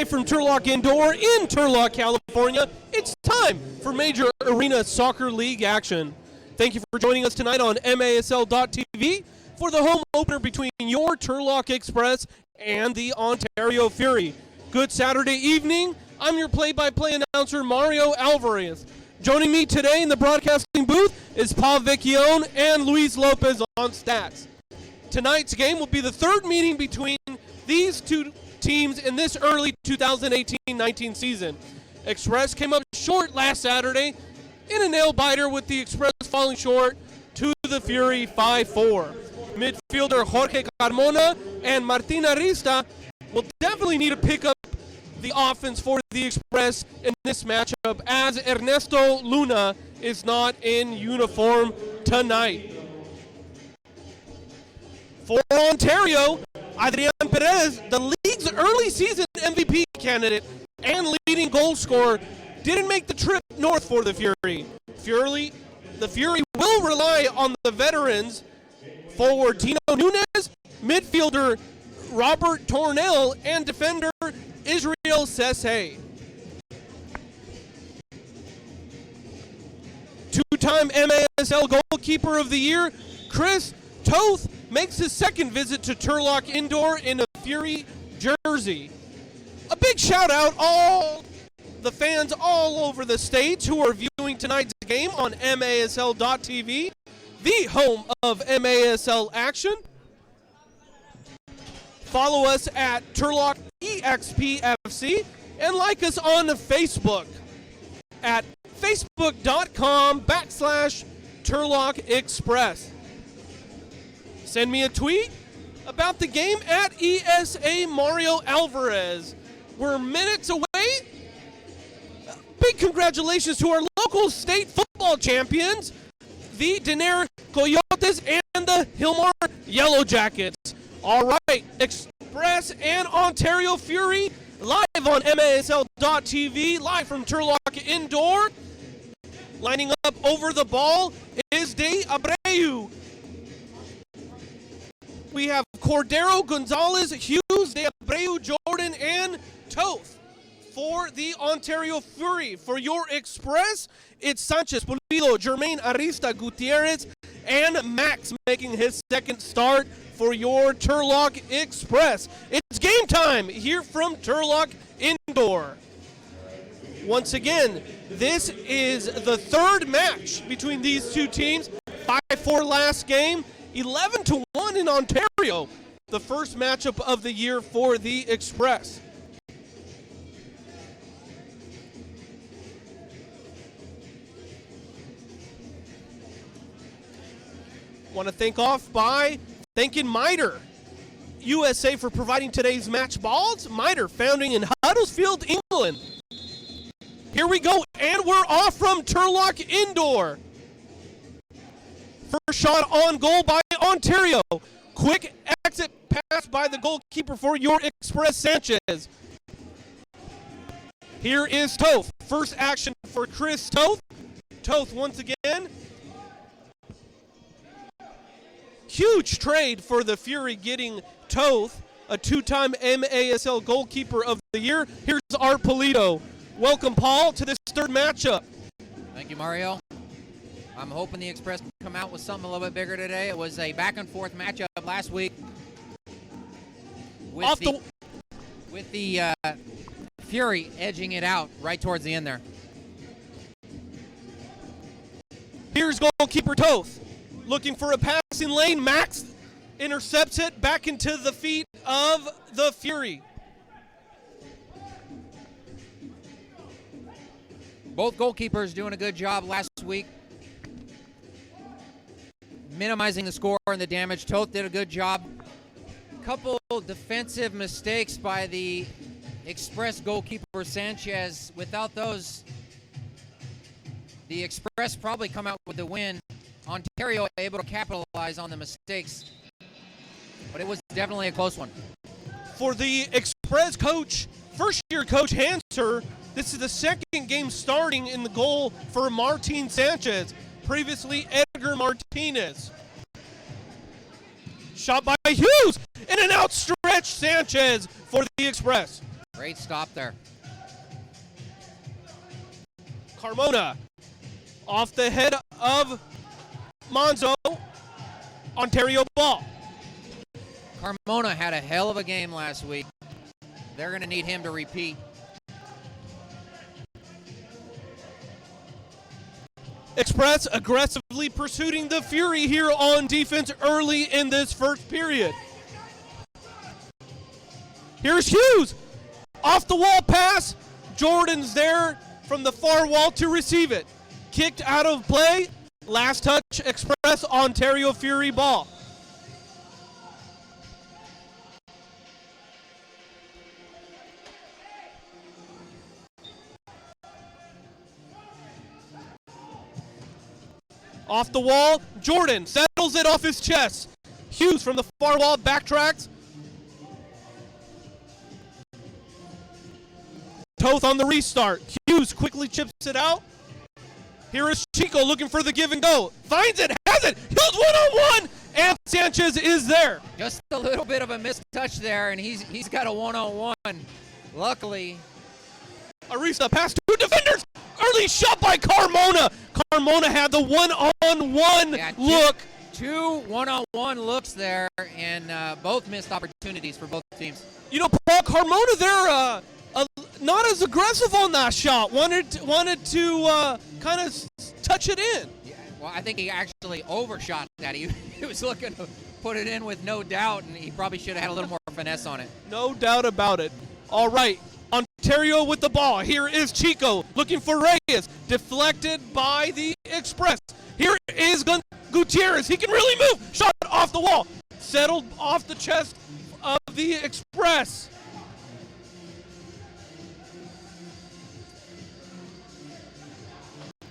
Live from Turlock Indoor in Turlock, California, it's time for Major Arena Soccer League action. Thank you for joining us tonight on MASL.TV for the home opener between your Turlock Express and the Ontario Fury. Good Saturday evening. I'm your play-by-play announcer, Mario Alvarez. Joining me today in the broadcasting booth is Paul Vecchione and Luis Lopez on stats. Tonight's game will be the third meeting between these two teams in this early 2018-19 season. Express came up short last Saturday in a nail-biter with the Express falling short to the Fury 5-4. Midfielder Jorge Carmona and Martin Arista will definitely need to pick up the offense for the Express in this matchup as Ernesto Luna is not in uniform tonight. For Ontario, Adrian Perez, the league's early season MVP candidate and leading goal scorer, didn't make the trip north for the Fury. The Fury will rely on the veterans, forward Tino Nunes, midfielder Robert Tornell, and defender Israel Sesse. Two-time MASL goalkeeper of the year, Chris Toth, makes his second visit to Turlock Indoor in a Fury jersey. A big shout out all the fans all over the states who are viewing tonight's game on MASL.TV, the home of MASL action. Follow us at Turlock EXPFC and like us on Facebook at facebook.com/Turlock Express. Send me a tweet about the game at ESA Mario Alvarez. We're minutes away. Big congratulations to our local state football champions, the Denair Coyotes and the Hillmar Yellow Jackets. All right, Express and Ontario Fury live on MASL.TV, live from Turlock Indoor. Lining up over the ball is De Abreu. We have Cordero, Gonzalez, Hughes, De Abreu, Jordan, and Toth. For the Ontario Fury, for your Express, it's Sanchez, Pulido, Jermaine Arista, Gutierrez, and Max making his second start for your Turlock Express. It's game time here from Turlock Indoor. Once again, this is the third match between these two teams. 5-4 last game, 11-1 in Ontario. The first matchup of the year for the Express. Want to thank off by thanking Miter USA for providing today's match balls. Miter, founding in Huddersfield, England. Here we go, and we're off from Turlock Indoor. First shot on goal by Ontario. Quick exit pass by the goalkeeper for your Express, Sanchez. Here is Toth. First action for Chris Toth. Toth once again. Huge trade for the Fury getting Toth, a two-time MASL goalkeeper of the year. Here's Art Polito. Welcome, Paul, to this third matchup. Thank you, Mario. I'm hoping the Express can come out with something a little bit bigger today. It was a back-and-forth matchup last week with the Fury edging it out right towards the end there. Here's goalkeeper Toth. Looking for a passing lane. Max intercepts it back into the feet of the Fury. Both goalkeepers doing a good job last week, minimizing the score and the damage. Toth did a good job. Couple defensive mistakes by the Express goalkeeper Sanchez. Without those, the Express probably come out with the win. Ontario able to capitalize on the mistakes, but it was definitely a close one. For the Express coach, first-year coach Hanser, this is the second game starting in the goal for Martin Sanchez, previously Edgar Martinez. Shot by Hughes, and an outstretched Sanchez for the Express. Great stop there. Carmona off the head of Monzo. Ontario ball. Carmona had a hell of a game last week. They're going to need him to repeat. Express aggressively pursuing the Fury here on defense early in this first period. Here's Hughes. Off the wall pass. Jordan's there from the far wall to receive it. Kicked out of play. Last touch, Express, Ontario Fury ball. Off the wall, Jordan settles it off his chest. Hughes from the far wall backtracks. Toth on the restart. Hughes quickly chips it out. Here is Chico looking for the give and go. Finds it, has it. Hughes one-on-one, and Sanchez is there. Just a little bit of a missed touch there, and he's got a one-on-one. Luckily, Arisa pass to defenders. Early shot by Carmona. Carmona had the one-on-one look. Two one-on-one looks there, and both missed opportunities for both teams. You know, Paul, Carmona there not as aggressive on that shot. Wanted to kind of touch it in. Yeah, well, I think he actually overshot that. He was looking to put it in with no doubt, and he probably should have had a little more finesse on it. No doubt about it. All right, Ontario with the ball. Here is Chico looking for Reyes. Deflected by the Express. Here is Gutierrez. He can really move. Shot off the wall. Settled off the chest of the Express.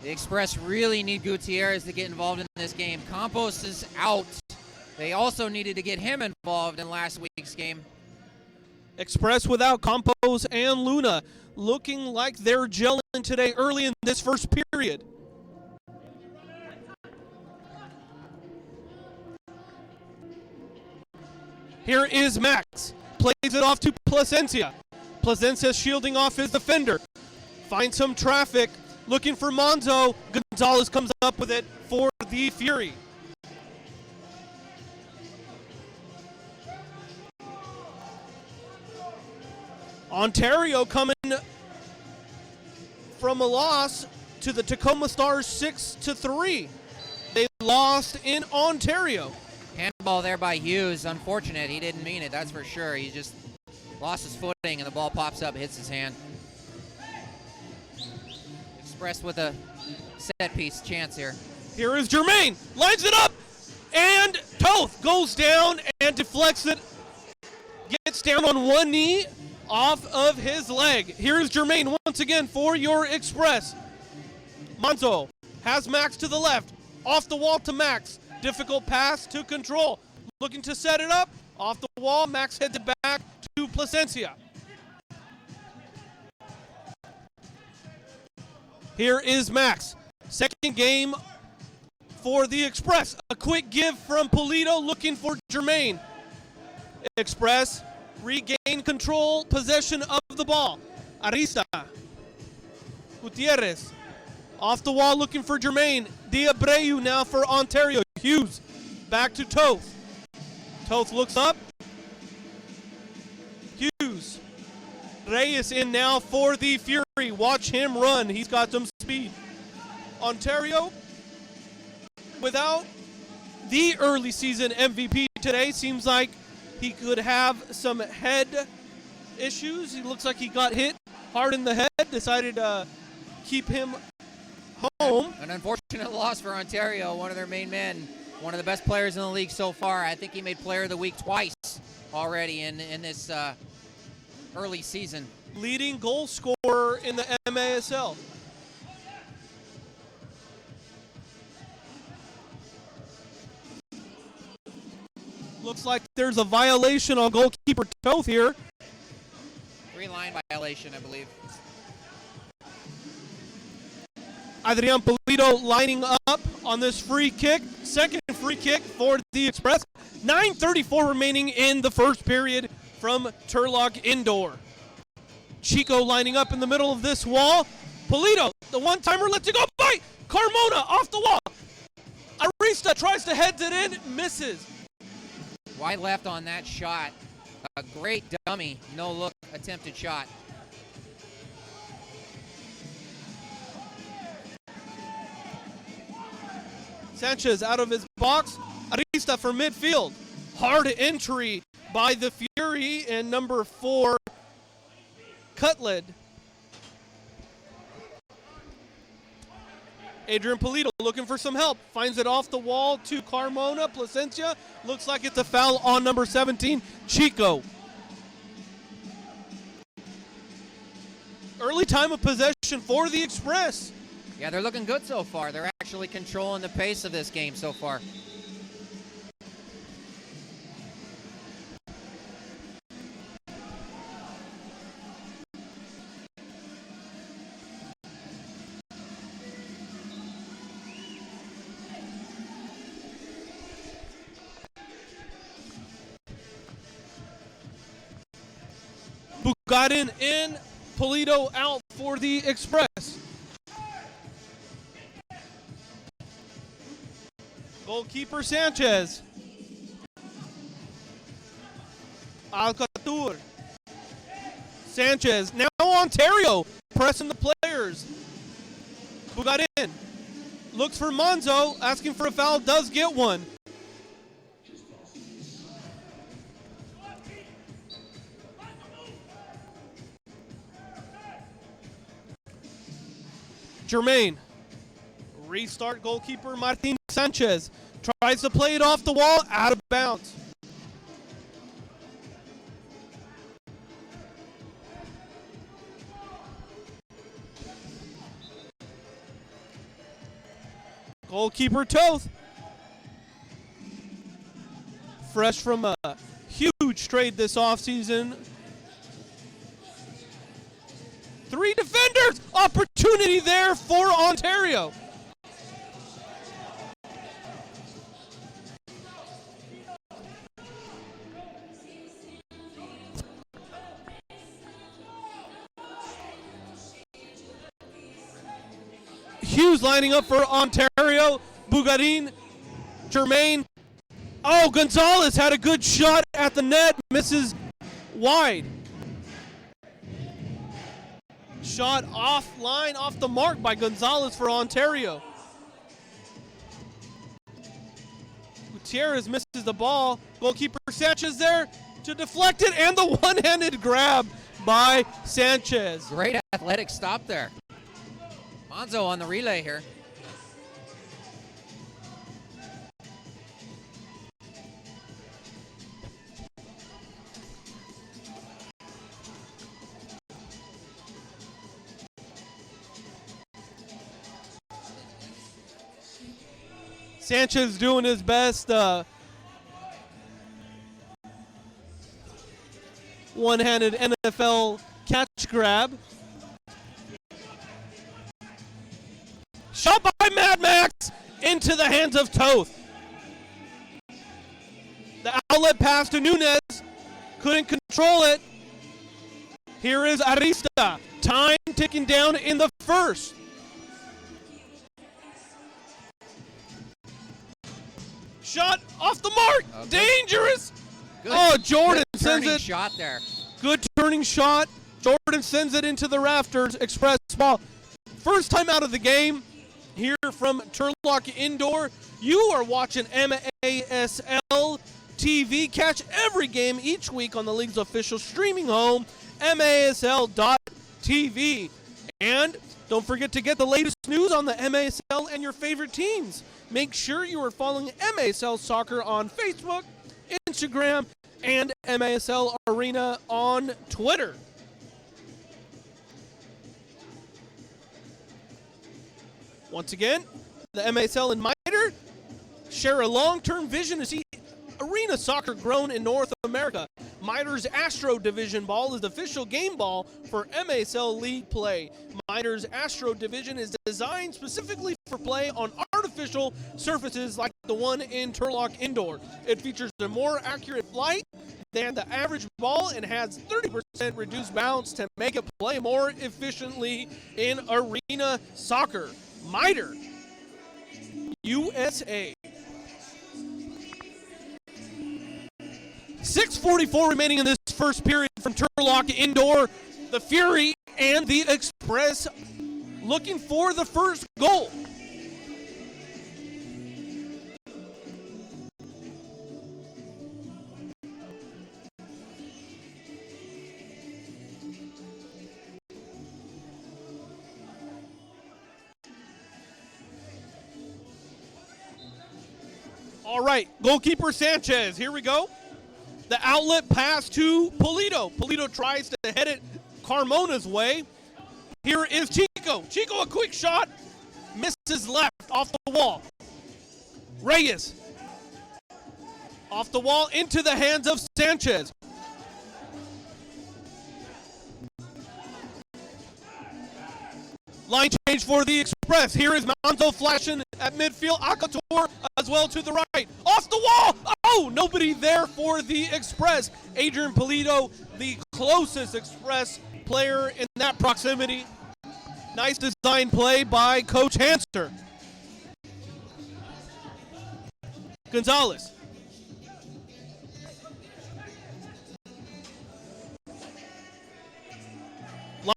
The Express really need Gutierrez to get involved in this game. Campos is out. They also needed to get him involved in last week's game. Express without Campos and Luna, looking like they're gelling today early in this first period. Here is Max. Plays it off to Plasencia. Plasencia shielding off his defender. Finds some traffic. Looking for Monzo. Gonzalez comes up with it for the Fury. Ontario coming from a loss to the Tacoma Stars 6-3. They lost in Ontario. Handball there by Hughes. Unfortunate. He didn't mean it, that's for sure. He just lost his footing and the ball pops up, hits his hand. Express with a set piece chance here. Here is Jermaine. Lines it up. And Toth goes down and deflects it. Gets down on one knee off of his leg. Here is Jermaine once again for your Express. Monzo has Max to the left. Off the wall to Max. Difficult pass to Control. Looking to set it up. Off the wall. Max heads it back to Plasencia. Here is Max. Second game for the Express. A quick give from Polito looking for Jermaine. Express regain control, possession of the ball. Arista. Gutierrez. Off the wall looking for Jermaine. Diabreu now for Ontario. Hughes. Back to Toth. Toth looks up. Hughes. Reyes in now for the Fury. Watch him run. He's got some speed. Ontario, without the early season MVP today, seems like he could have some head issues. He looks like he got hit hard in the head, decided to keep him home. An unfortunate loss for Ontario, one of their main men, one of the best players in the league so far. I think he made Player of the Week twice already in this early season. Leading goal scorer in the MASL. Looks like there's a violation on goalkeeper Toth here. 3-line violation, I believe. Adrian Polito lining up on this free kick. Second free kick for the Express. 9:34 remaining in the first period from Turlock Indoor. Chico lining up in the middle of this wall. Polito, the one-timer, lets it go. Fight! Carmona off the wall. Arista tries to head it in, misses. Wide left on that shot. A great dummy, no-look attempted shot. Sanchez out of his box. Arista for midfield. Hard entry by the Fury and number 4, Cutlet. Adrian Polito looking for some help. Finds it off the wall to Carmona. Placencia. Looks like it's a foul on number 17, Chico. Early time of possession for the Express. Yeah, they're looking good so far. They're actually controlling the pace of this game so far. Bugarin in, Polito out for the Express. Goalkeeper Sanchez. Alcatur. Sanchez. Now Ontario pressing the players. Bugarin looks for Monzo, asking for a foul, does get one. Jermaine. Restart goalkeeper Martin Sanchez. Tries to play it off the wall, out of bounds. Goalkeeper Toth. Fresh from a huge trade this offseason. 3 defenders. Opportunity there for Ontario. Hughes lining up for Ontario. Bugarin, Jermaine. Oh, Gonzalez had a good shot at the net. Misses wide. Shot offline, off the mark by Gonzalez for Ontario. Gutierrez misses the ball. Goalkeeper Sanchez there to deflect it, and the one-handed grab by Sanchez. Great athletic stop there. Monzo on the relay here. Sanchez doing his best. One-handed NFL catch grab. Shot by Mad Max into the hands of Toth. The outlet pass to Nunez. Couldn't control it. Here is Arista. Time ticking down in the first. Shot off the mark. Dangerous. Good, Jordan good sends it. Shot there. Good turning shot. Jordan sends it into the rafters. Express ball. First time out of the game here from Turlock Indoor. You are watching MASL TV. Catch every game each week on the league's official streaming home, MASL.tv. And don't forget to get the latest news on the MASL and your favorite teams. Make sure you are following MASL Soccer on Facebook, Instagram, and MASL Arena on Twitter. Once again, the MASL and MITRE share a long-term vision to see arena soccer grown in North America. MITRE's Astro Division ball is the official game ball for MASL League play. MITRE's Astro Division is designed specifically for play on artificial surfaces like the one in Turlock Indoor. It features a more accurate flight, than the average ball and has 30% reduced bounce to make it play more efficiently in arena soccer. Miter, USA. 6:44 remaining in this first period from Turlock indoor. The Fury and the Express looking for the first goal. All right, goalkeeper Sanchez, here we go. The outlet pass to Polito. Polito tries to head it Carmona's way. Here is Chico. Chico, a quick shot, misses left off the wall. Reyes, off the wall into the hands of Sanchez. Line change for the Express. Here is Manzo flashing at midfield. Akator as well to the right. Off the wall! Oh, nobody there for the Express. Adrian Polito, the closest Express player in that proximity. Nice design play by Coach Hanser. Gonzalez.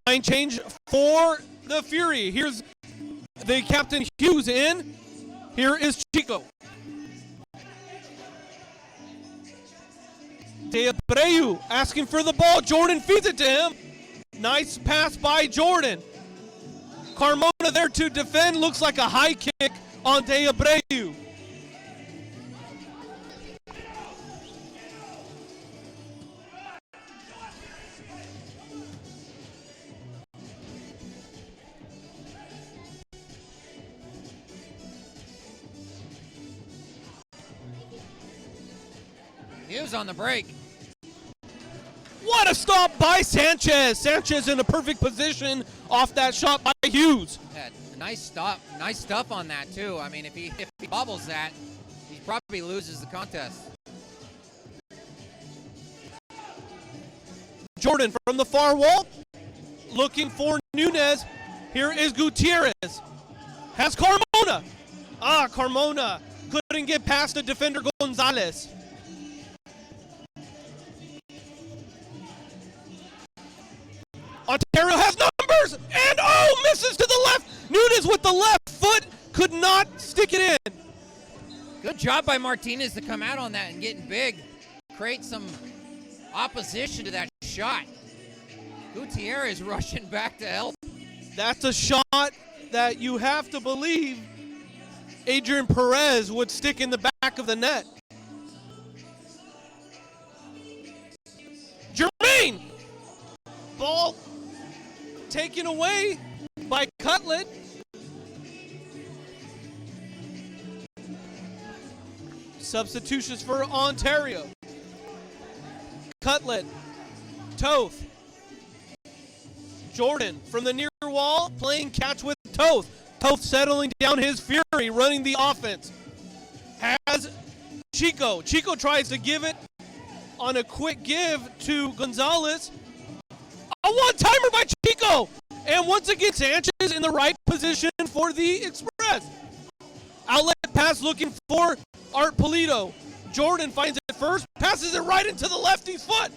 Line change for the Fury. Here's the Captain Hughes in. Here is Chico. De Abreu asking for the ball. Jordan feeds it to him. Nice pass by Jordan. Carmona there to defend. Looks like a high kick on De Abreu. Hughes on the break. What a stop by Sanchez. Sanchez in a perfect position off that shot by Hughes. Yeah, nice stop. Nice stuff on that, too. I mean, if he bobbles that, he probably loses the contest. Jordan from the far wall, looking for Nunez. Here is Gutierrez. Has Carmona. Carmona couldn't get past the defender Gonzalez. Ontario has numbers, and misses to the left. Nunez with the left foot could not stick it in. Good job by Martinez to come out on that and getting big, create some opposition to that shot. Gutierrez rushing back to help. That's a shot that you have to believe Adrian Perez would stick in the back of the net. Jermaine! Ball taken away by Cutlet. Substitutions for Ontario. Cutlet, Toth. Jordan from the near wall playing catch with Toth. Toth settling down his Fury, running the offense. Has Chico. Chico tries to give it on a quick give to Gonzalez. A one-timer by Chico. And once again, Sanchez in the right position for the Express. Outlet pass looking for Art Polito. Jordan finds it first, passes it right into the lefty's foot.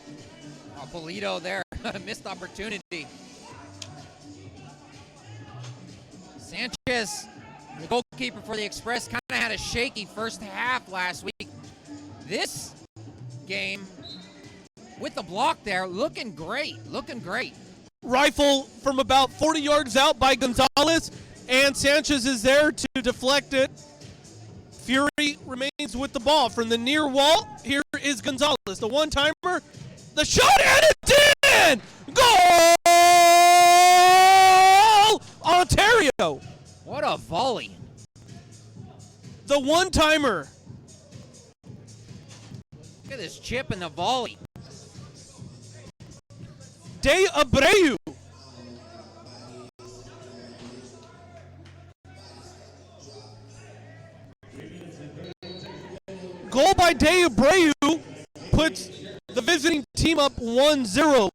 Polito there, missed opportunity. Sanchez, the goalkeeper for the Express, kind of had a shaky first half last week. This game, with the block there, looking great. Rifle from about 40 yards out by Gonzalez, and Sanchez is there to deflect it. Fury remains with the ball from the near wall. Here is Gonzalez, the one-timer, the shot, and it's in! Goal! Ontario! What a volley. The one-timer. Look at this chip and the volley. De Abreu. Goal by De Abreu puts The visiting team up 1-0.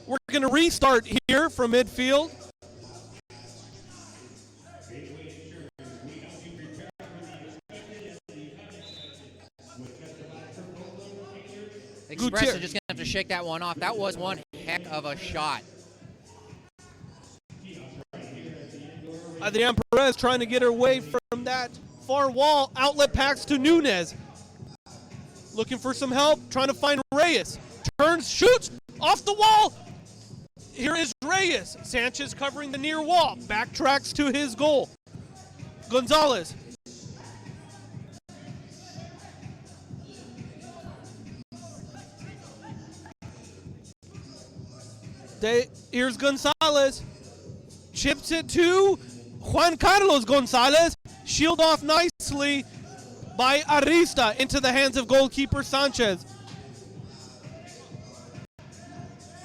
We're going to restart here from midfield. Express is just going to have to shake that one off. That was one heck of a shot. Adrian Perez trying to get her away from that far wall. Outlet packs to Nunez. Looking for some help, trying to find Reyes. Turns, shoots, off the wall. Here is Reyes. Sanchez covering the near wall. Backtracks to his goal. Gonzalez. Here's Gonzalez. Chips it to Juan Carlos Gonzalez. Shield off nicely by Arista into the hands of goalkeeper Sanchez.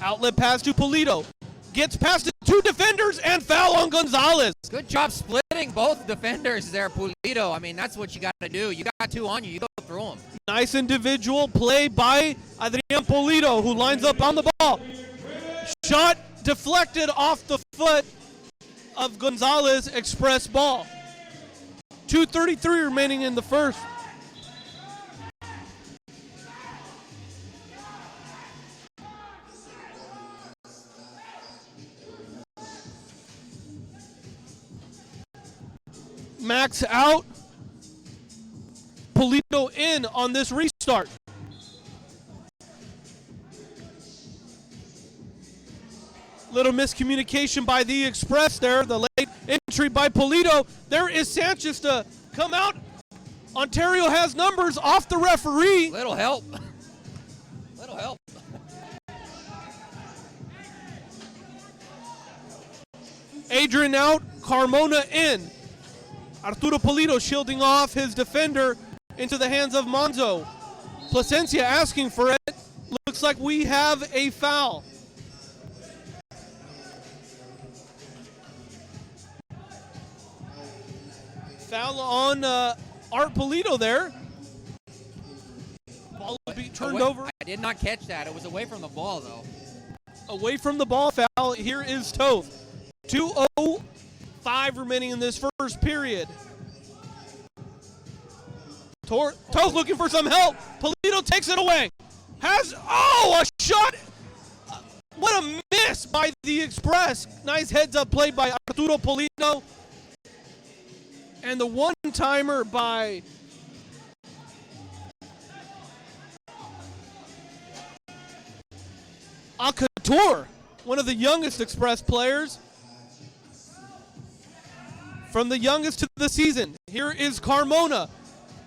Outlet pass to Pulido. Gets past the two defenders and foul on Gonzalez. Good job splitting both defenders there, Pulido. I mean, that's what you got to do. You got two on you. You go through them. Nice individual play by Adrian Pulido, who lines up on the ball. Shot deflected off the foot of Gonzalez. Express ball. 2:33 remaining in the first. Max out. Pulido in on this restart. Little miscommunication by the Express there. The late entry by Pulido. There is Sanchez to come out. Ontario has numbers off the referee. Little help. Little help. Adrian out. Carmona in. Arturo Pulido shielding off his defender into the hands of Monzo. Plasencia asking for it. Looks like we have a foul. Foul on Art Pulido there. Ball will be turned over. I did not catch that. It was away from the ball, though. Away from the ball foul. Here is Toth. 2:05 remaining in this first period. Toth looking for some help. Pulido takes it away. A shot. What a miss by the Express. Nice heads-up play by Arturo Pulido. And the one-timer by Alcator, one of the youngest Express players. From the youngest to the season. Here is Carmona.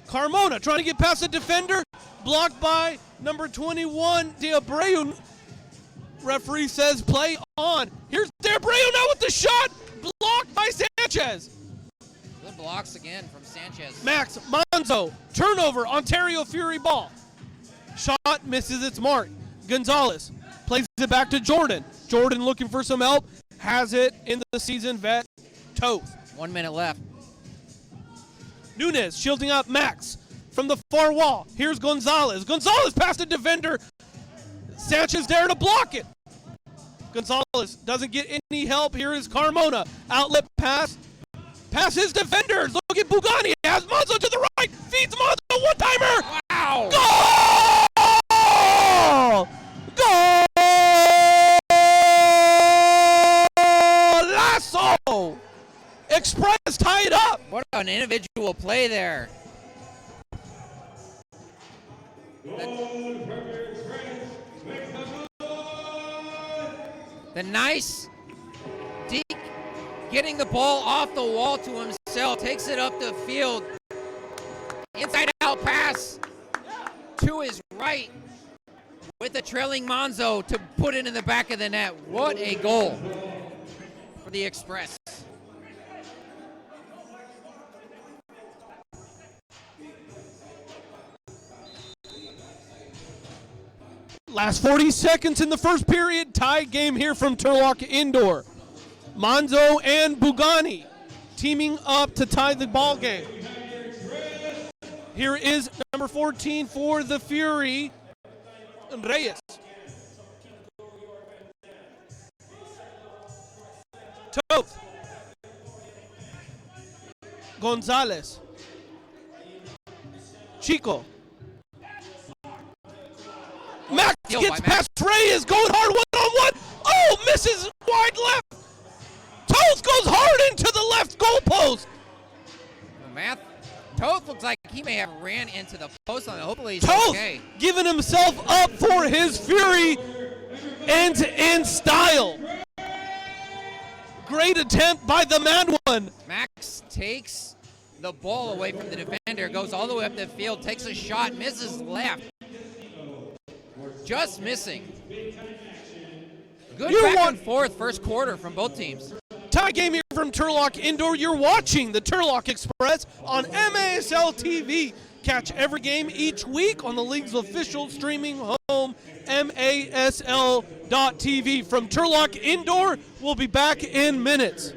Carmona trying to get past the defender. Blocked by number 21, De Abreu. Referee says play on. Here's De Abreu now with the shot. Blocked by Sanchez. Good blocks again from Sanchez. Max Monzo. Turnover. Ontario Fury ball. Shot misses its mark. Gonzalez plays it back to Jordan. Jordan looking for some help. Has it in the season vet. Toth. 1 minute left. Nunez shielding up Max from the far wall. Here's Gonzalez. Gonzalez past the defender. Sanchez there to block it. Gonzalez doesn't get any help. Here is Carmona. Outlet pass. Pass his defenders. Look at Bugani. Has Monzo to the right. Feeds Monzo. One-timer. Wow. Goal! Goal! Lasso! Express tie it up. What an individual play there. The nice Deke getting the ball off the wall to himself, takes it up the field. Inside out pass to his right with the trailing Monzo to put it in the back of the net. What a goal for the Express. Last 40 seconds in the first period. Tie game here from Turlock Indoor. Monzo and Bugani teaming up to tie the ball game. Here is number 14 for the Fury. Reyes. Toth. Gonzalez. Chico. Max gets past Reyes, going hard one-on-one. Oh, misses wide left. Toth goes hard into the left goalpost. Toth looks like he may have ran into the post on it. Hopefully he's Toth okay. giving himself up for his Fury end-to-end style. Great attempt by the mad one. Max takes the ball away from the defender, goes all the way up the field, takes a shot, misses left. Just missing. Good back and forth first quarter from both teams. Tie game here from Turlock Indoor. You're watching the Turlock Express on MASL TV. Catch every game each week on the league's official streaming home, MASL.TV. From Turlock Indoor, we'll be back in minutes.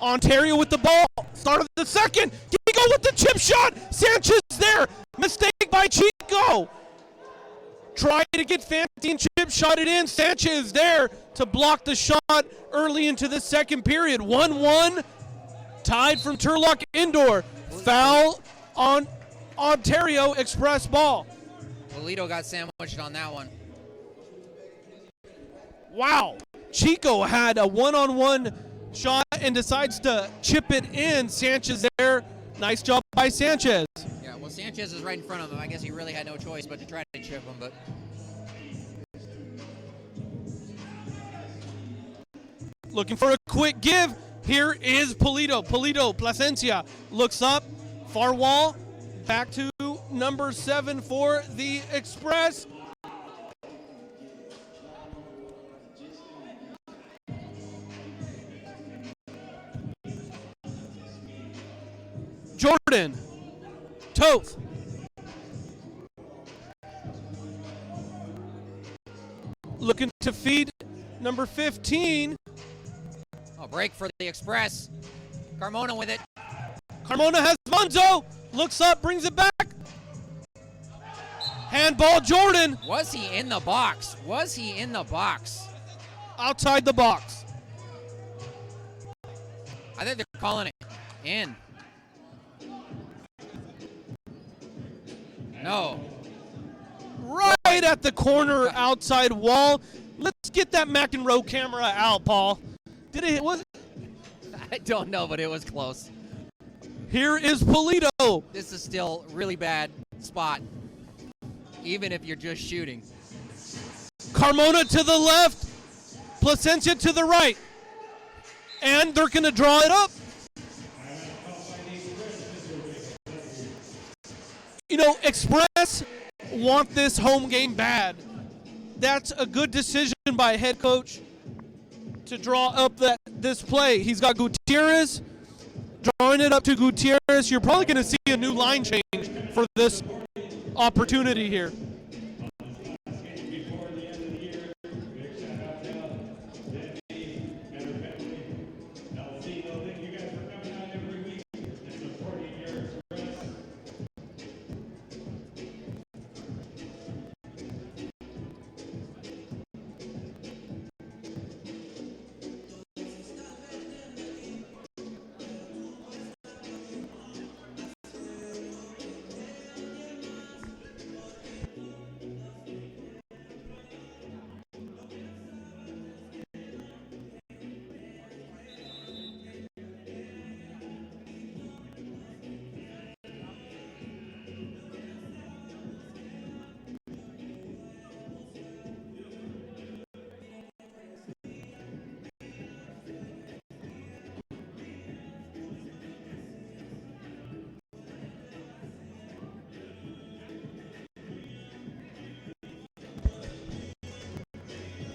Ontario with the ball. Start of the second. Chico with the chip shot. Sanchez there. Mistake by Chico. Trying to get fancy and chip shot it in. Sanchez there to block the shot early into the second period. 1-1. Tied from Turlock Indoor. Foul on Ontario Express ball. Polito got sandwiched on that one. Wow. Chico had a one-on-one shot and decides to chip it in. Sanchez there. Nice job by Sanchez. Yeah, well, Sanchez is right in front of him. I guess he really had no choice but to try to chip him, but... Looking for a quick give. Here is Polito. Polito, Plasencia looks up. Far wall. Back to number 7 for the Express. Jordan. Toth. Looking to feed number 15. Oh, break for the Express. Carmona with it. Carmona has Monzo. Looks up, brings it back. Handball Jordan. Was he in the box? Was he in the box? Outside the box. I think they're calling it in. No. Right at the corner outside wall. Let's get that McEnroe camera out, Paul. Did it? Was it? I don't know, but it was close. Here is Polito. This is still really bad spot, even if you're just shooting. Carmona to the left. Placencia to the right. And they're going to draw it up. You know, Express want this home game bad. That's a good decision by head coach to draw up this play. He's got Gutierrez, drawing it up to Gutierrez. You're probably going to see a new line change for this opportunity here.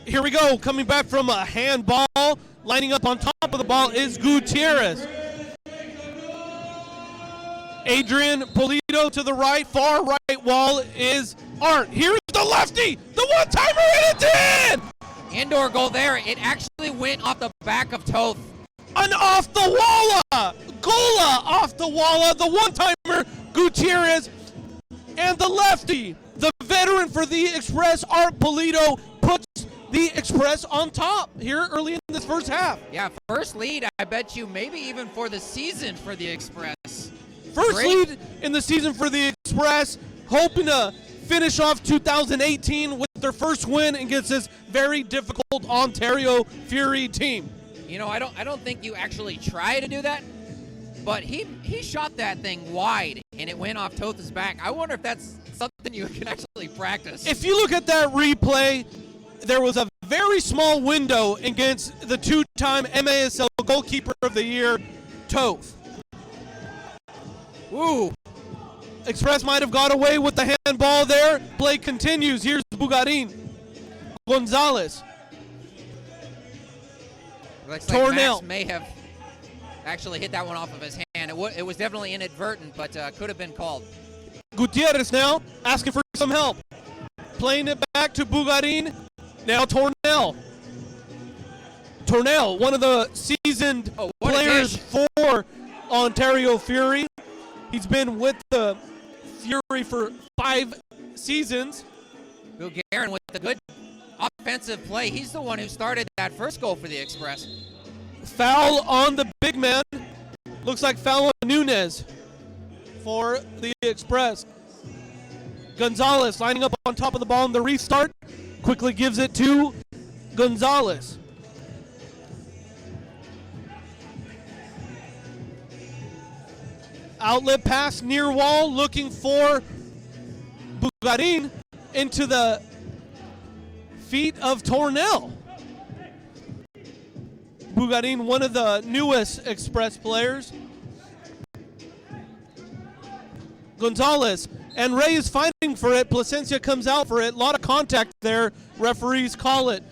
Here we go, coming back from a handball. Lining up on top of the ball is Gutierrez. Adrian Polito to the right, far right wall is Art. Here's the lefty, the one-timer, and it's in! Indoor goal there. It actually went off the back of Toth. An off the walla! Gola off the walla, the one-timer, Gutierrez, and the lefty, the veteran for the Express, Art Polito, puts the Express on top here early in this first half. Yeah, first lead, I bet you, maybe even for the season for the Express. First lead in the season for the Express, hoping to finish off 2018 with their first win against this very difficult Ontario Fury team. You know, I don't think you actually try to do that, but he shot that thing wide and it went off Toth's back. I wonder if that's something you can actually practice. If you look at that replay, there was a very small window against the two-time MASL goalkeeper of the year, Toth. Ooh. Express might have got away with the handball there. Play continues. Here's Bugarin. Gonzalez. Looks like Tornell Max may have actually hit that one off of his hand. It was definitely inadvertent, but could have been called. Gutierrez now asking for some help. Playing it back to Bugarin. Now Tornell. Tornell, one of the seasoned players for Ontario Fury. He's been with the Fury for 5 seasons. Bugarin with the good offensive play. He's the one who started that first goal for the Express. Foul on the big man. Looks like foul on Nunez for the Express. Gonzalez lining up on top of the ball in the restart. Quickly gives it to Gonzalez. Outlet pass near wall, looking for Bugarin into the feet of Tornell. Bugarin, one of the newest Express players. Gonzalez, and Ray is fighting for it. Placencia comes out for it. A lot of contact there. Referees call it.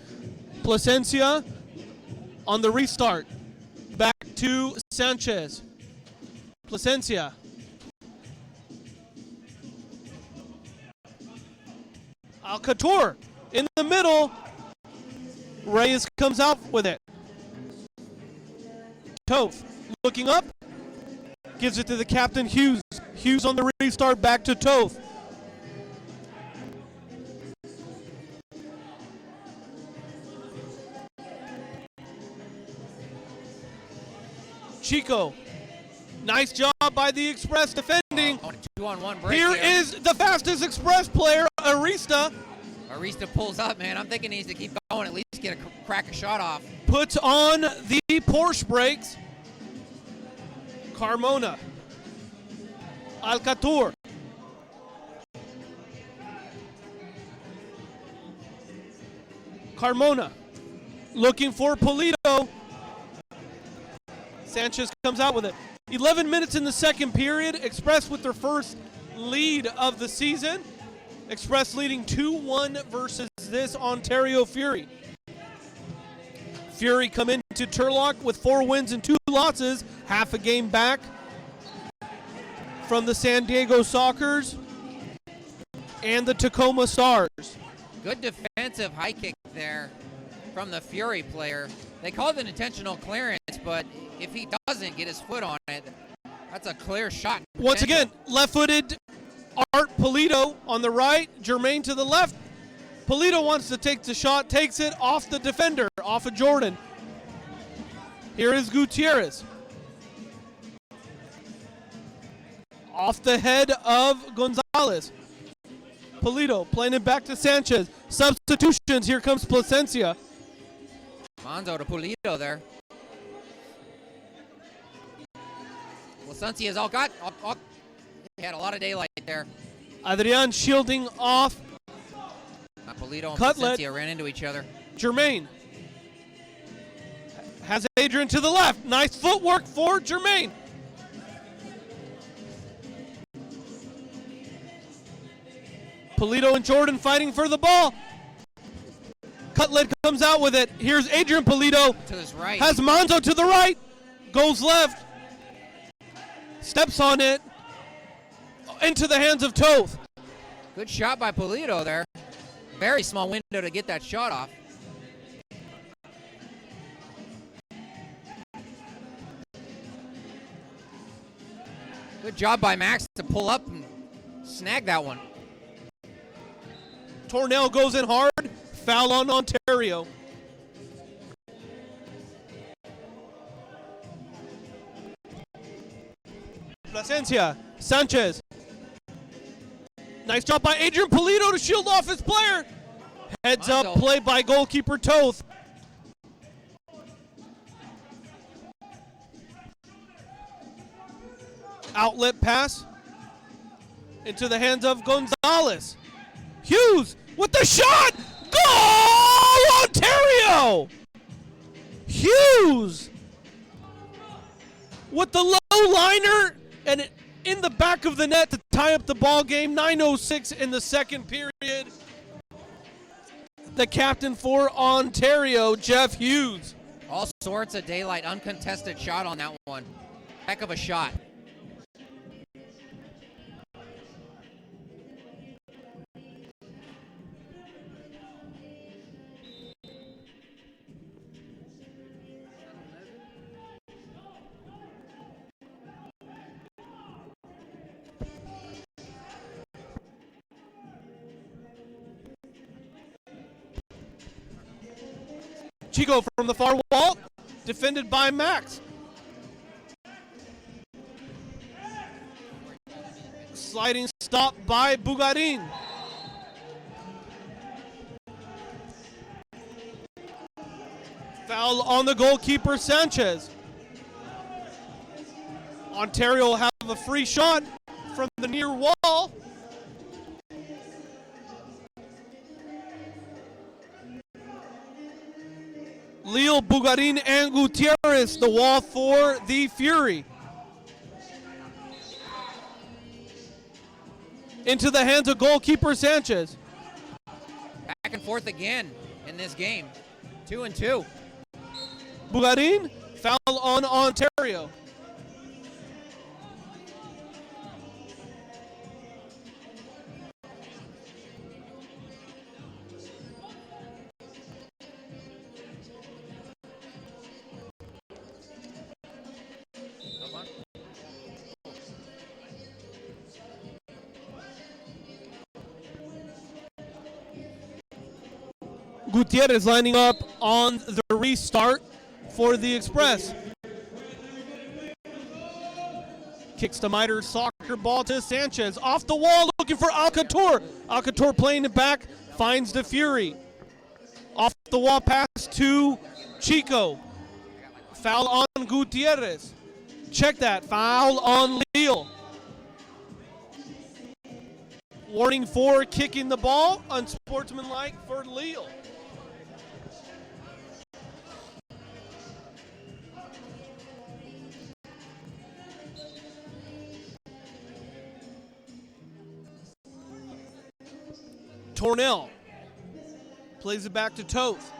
Placencia on the restart. Back to Sanchez. Placencia Alcator in the middle. Reyes comes out with it. Toth looking up. Gives it to the captain, Hughes. Hughes on the restart, back to Toth. Chico. Nice job by the Express defending. 2-on-1 break Here is the fastest Express player, Arista. Arista pulls up, man. I'm thinking he needs to keep going, at least get a crack a shot off. Puts on the Porsche brakes. Carmona. Alcator. Carmona. Looking for Polito. Sanchez comes out with it. 11 minutes in the second period. Express with their first lead of the season. Express leading 2-1 versus this Ontario Fury. Fury come into Turlock with 4 wins and 2 losses, half a game back from the San Diego Sockers and the Tacoma Stars. Good defensive high kick there from the Fury player. They call it an intentional clearance, but if he doesn't get his foot on it, that's a clear shot. Once again, left-footed Art Polito on the right, Jermaine to the left. Polito wants to take the shot, takes it off the defender, off of Jordan. Here is Gutierrez. Off the head of Gonzalez. Polito playing it back to Sanchez. Substitutions, here comes Plasencia. Monzo to Polito there. Plasencia's all got. He had a lot of daylight there. Adrian shielding off. Polito and Cutlet. Plasencia ran into each other. Jermaine has Adrian to the left. Nice footwork for Jermaine. Polito and Jordan fighting for the ball. Cutlet comes out with it. Here's Adrian Polito. To his right. Has Monzo to the right. Goes left. Steps on it. Into the hands of Toth. Good shot by Polito there. Very small window to get that shot off. Good job by Max to pull up and snag that one. Tornell goes in hard. Foul on Ontario. Plasencia. Sanchez. Nice job by Adrian Polito to shield off his player. Heads up play by goalkeeper Toth. Outlet pass into the hands of Gonzalez. Hughes with the shot. Goal! Ontario! Hughes with the low liner and in the back of the net to tie up the ball game. 9:06 in the second period. The captain for Ontario, Jeff Hughes. All sorts of daylight, uncontested shot on that one. Heck of a shot. Chico from the far wall, defended by Max. Sliding stop by Bugarin. Foul on the goalkeeper, Sanchez. Ontario will have a free shot from the near wall. Leo, Bugarin, and Gutierrez, the wall for the Fury. Into the hands of goalkeeper Sanchez. Back and forth again in this game. 2-2. Bugarin, foul on Ontario. Gutierrez lining up on the restart for the Express. Kicks the Miter soccer ball to Sanchez. Off the wall, looking for Alcator. Alcator playing it back, finds the Fury. Off the wall pass to Chico. Foul on Gutierrez. Check that, foul on Leal. Warning for kicking the ball, unsportsmanlike for Leal. Tornell plays it back to Toth.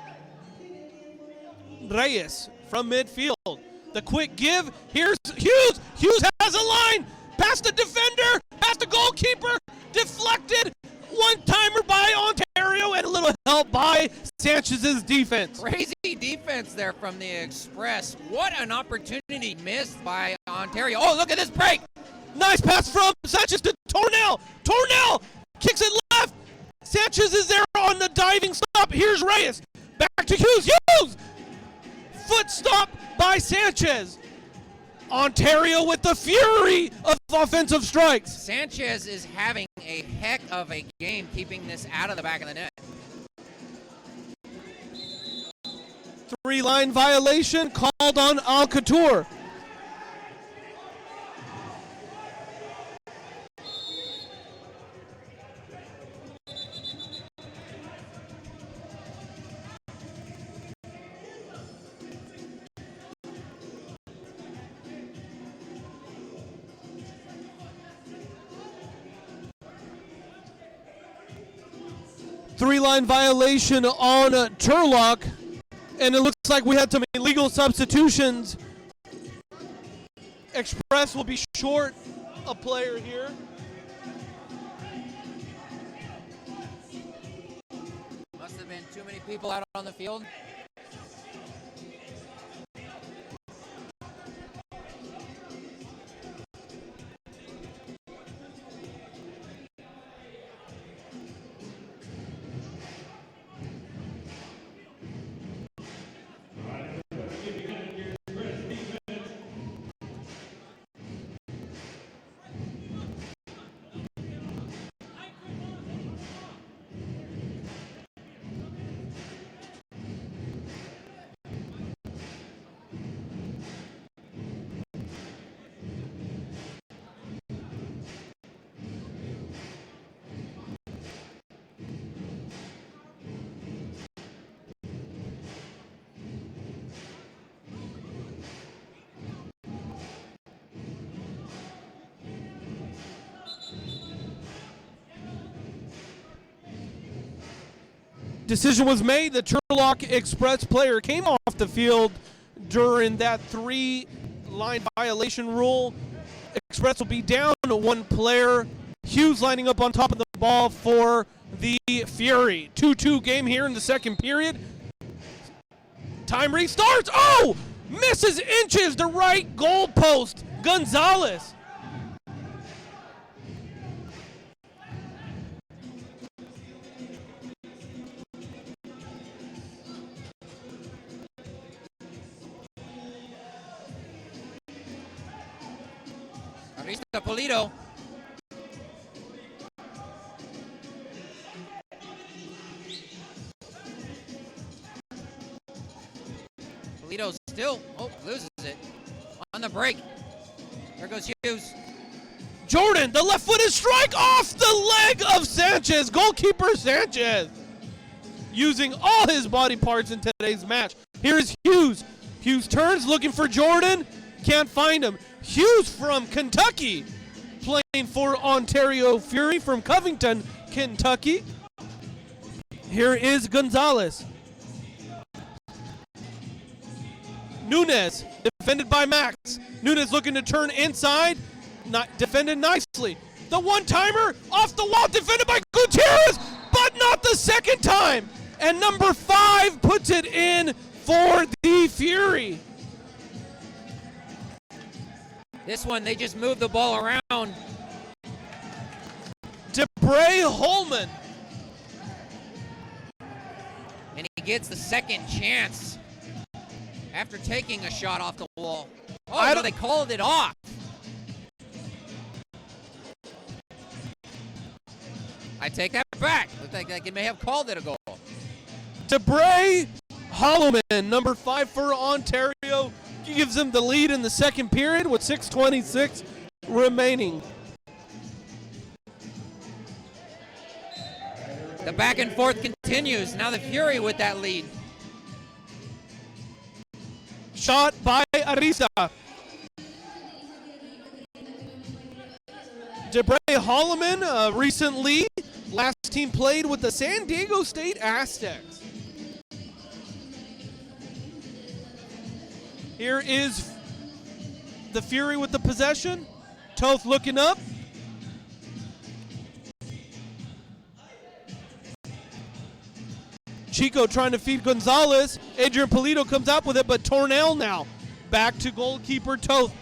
Reyes from midfield. The quick give. Here's Hughes. Hughes has a line. Past the defender. Past the goalkeeper. Deflected. One-timer by Ontario and a little help by Sanchez's defense. Crazy defense there from the Express. What an opportunity missed by Ontario. Oh, look at this break. Nice pass from Sanchez to Tornell. Tornell kicks it left. Sanchez is there on the diving stop. Here's Reyes. Back to Hughes. Hughes! Foot stop by Sanchez. Ontario with the fury of offensive strikes. Sanchez is having a heck of a game keeping this out of the back of the net. 3-line violation called on Alcator. Three-line violation on Turlock, and it looks like we had some illegal substitutions. Express will be short a player here. Must have been too many people out on the field. Decision was made. The Turlock Express player came off the field during that 3-line violation rule. Express will be down to one player. Hughes lining up on top of the ball for the Fury. 2-2 game here in the second period. Time restarts. Oh! Misses inches the right goal post. Gonzalez. Arista Polito. Polito still, loses it. On the break. There goes Hughes. Jordan, the left-footed strike off the leg of Sanchez. Goalkeeper Sanchez using all his body parts in today's match. Here's Hughes. Hughes turns, looking for Jordan. Can't find him. Hughes from Kentucky, playing for Ontario Fury from Covington, Kentucky. Here is Gonzalez. Nunez, defended by Max. Nunez looking to turn inside, not defended nicely. The one-timer off the wall, defended by Gutierrez, but not the second time. And number 5 puts it in for the Fury. This one, they just moved the ball around. DeBray Holman. And gets the second chance after taking a shot off the wall. Oh, no, they called it off. I take that back. Looks like they may have called it a goal. Debray Holloman, number 5 for Ontario, gives them the lead in the second period with 6:26 remaining. The back and forth continues. Now the Fury with that lead. Shot by Arisa. Debray Holloman, recently, last team played with the San Diego State Aztecs. Here is the Fury with the possession. Toth looking up. Chico trying to feed Gonzalez. Adrian Polito comes up with it, but Tornell now. Back to goalkeeper Toth.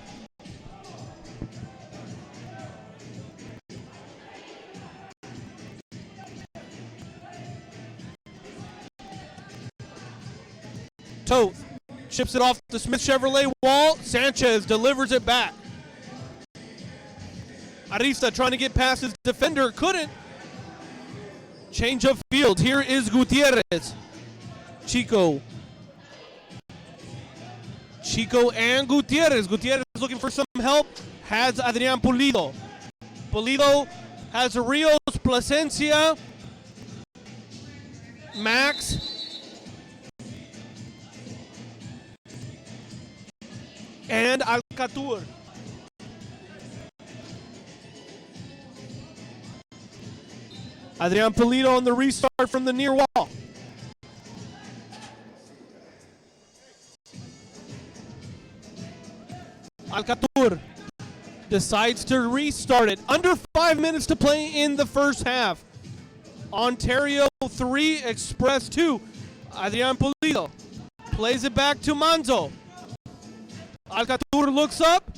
Toth chips it off the Smith Chevrolet wall. Sanchez delivers it back. Arista trying to get past his defender, couldn't. Change of field. Here is Gutierrez. Chico and Gutierrez. Gutierrez looking for some help. Has Adrian Pulido. Pulido has Rios, Plasencia, Max. And Alcatur. Adrian Pulido on the restart from the near wall. Alcatur decides to restart it. Under 5 minutes to play in the first half. Ontario 3, Express 2. Adrian Pulido plays it back to Manzo. Alcatur looks up.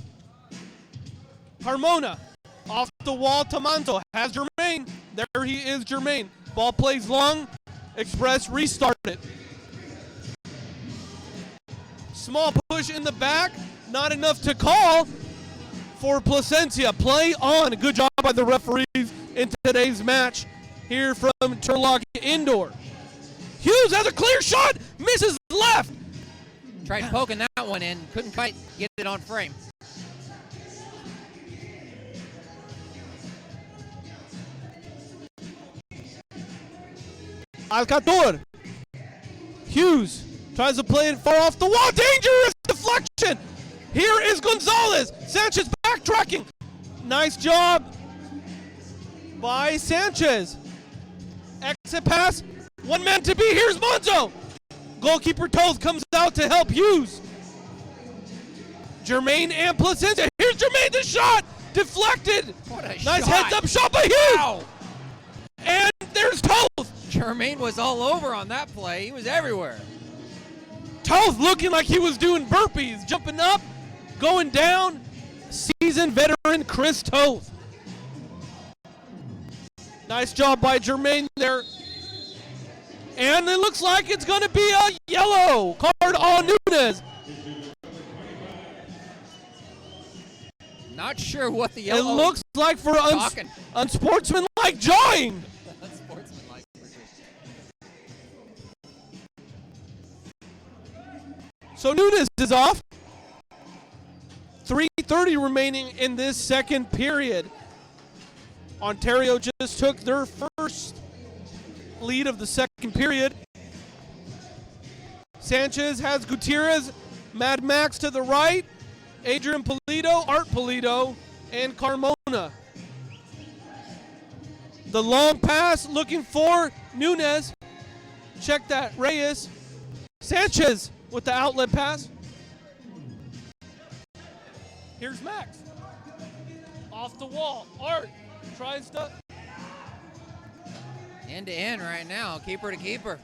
Carmona off the wall to Manzo. Has Jermaine. There he is, Jermaine. Ball plays long. Express restarted. Small push in the back. Not enough to call for Plasencia. Play on. Good job by the referees in today's match here from Turlock Indoor. Hughes has a clear shot. Misses left. Tried poking that one in. Couldn't quite get it on frame. Alcatur. Hughes tries to play it far off the wall. Dangerous deflection. Here is Gonzalez. Sanchez backtracking. Nice job by Sanchez. Exit pass. One man to be. Here's Monzo. Goalkeeper Toth comes out to help Hughes. Jermaine and Plasencia. Here's Jermaine. The shot. Deflected. What a nice shot. heads up shot by Hughes. Wow. And there's Toth. Jermaine was all over on that play. He was everywhere. Toth looking like he was doing burpees, jumping up, going down. Seasoned veteran Chris Toth. Nice job by Jermaine there. And it looks like it's going to be a yellow card on Nunez. Not sure what the yellow. It looks like for unsportsmanlike jawing. Unsportsmanlike. So Nunez is off. 3:30 remaining in this second period. Ontario just took their first lead of the second period. Sanchez has Gutierrez, Mad Max to the right, Adrian Polito, Art Polito, and Carmona. The long pass looking for Nunez. Check that, Reyes. Sanchez with the outlet pass. Here's Max. Off the wall. Art tries to. End to end right now, keeper to keeper.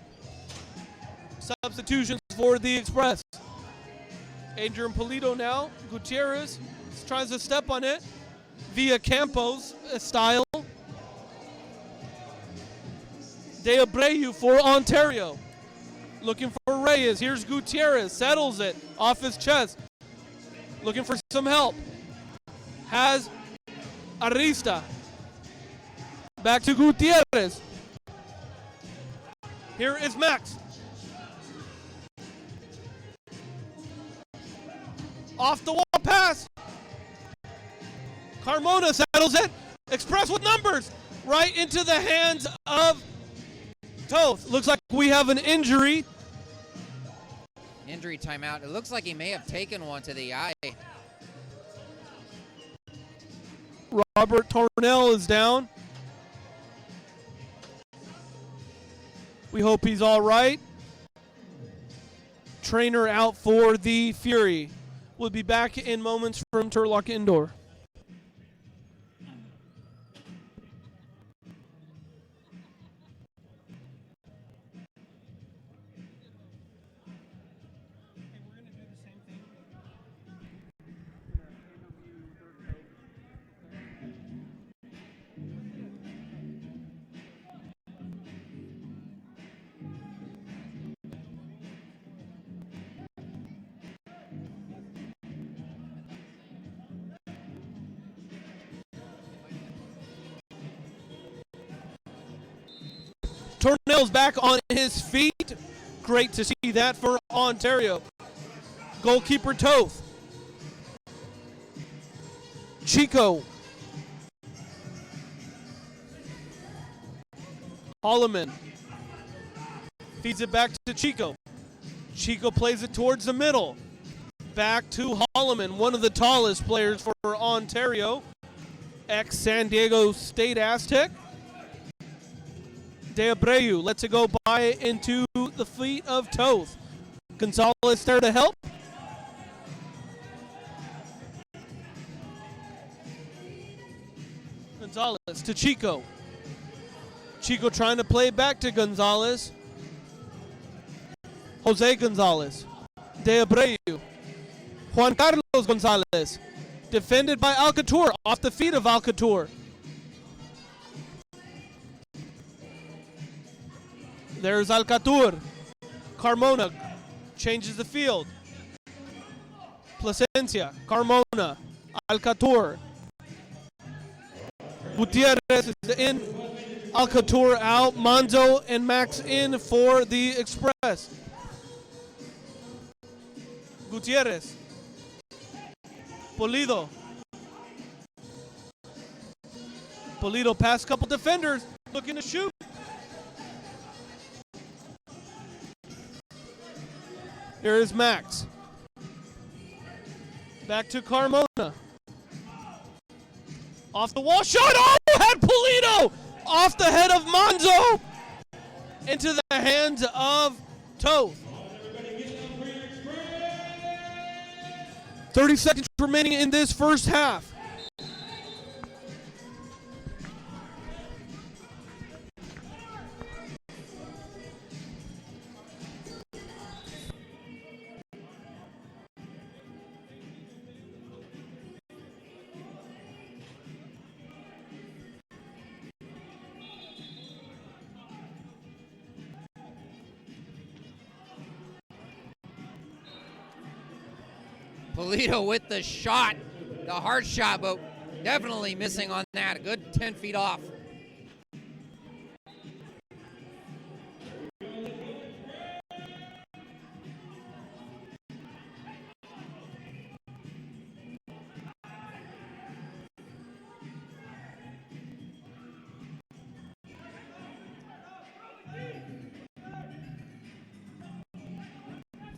Substitutions for the Express. Adrian Polito now. Gutierrez tries to step on it via Campos style. De Abreu for Ontario. Looking for Reyes. Here's Gutierrez. Settles it off his chest. Looking for some help. Has Arista. Back to Gutierrez. Here is Max. Off the wall pass. Carmona settles it. Express with numbers. Right into the hands of Toth. Looks like we have an injury. Injury timeout. It looks like he may have taken one to the eye. Robert Tornell is down. We hope he's all right. Trainer out for the Fury. We'll be back in moments from Turlock Indoor. Tornell's back on his feet. Great to see that for Ontario. Goalkeeper Toth. Chico. Holloman. Feeds it back to Chico. Chico plays it towards the middle. Back to Holloman, one of the tallest players for Ontario. Ex-San Diego State Aztec. De Abreu lets it go by into the feet of Toth. Gonzalez there to help. Gonzalez to Chico. Chico trying to play back to Gonzalez. Jose Gonzalez. De Abreu. Juan Carlos Gonzalez. Defended by Alcatur. Off the feet of Alcatur. There's Alcatur. Carmona changes the field. Plasencia. Carmona. Alcatur. Gutierrez is in. Alcatur out. Manzo and Max in for the Express. Gutierrez. Polido. Polido past couple defenders. Looking to shoot. Here is Max. Back to Carmona. Off the wall shot. Oh, had Polito off the head of Manzo. Into the hands of Toth. 30 seconds remaining in this first half. Polito with the shot, the hard shot, but definitely missing on that. A good 10 feet off.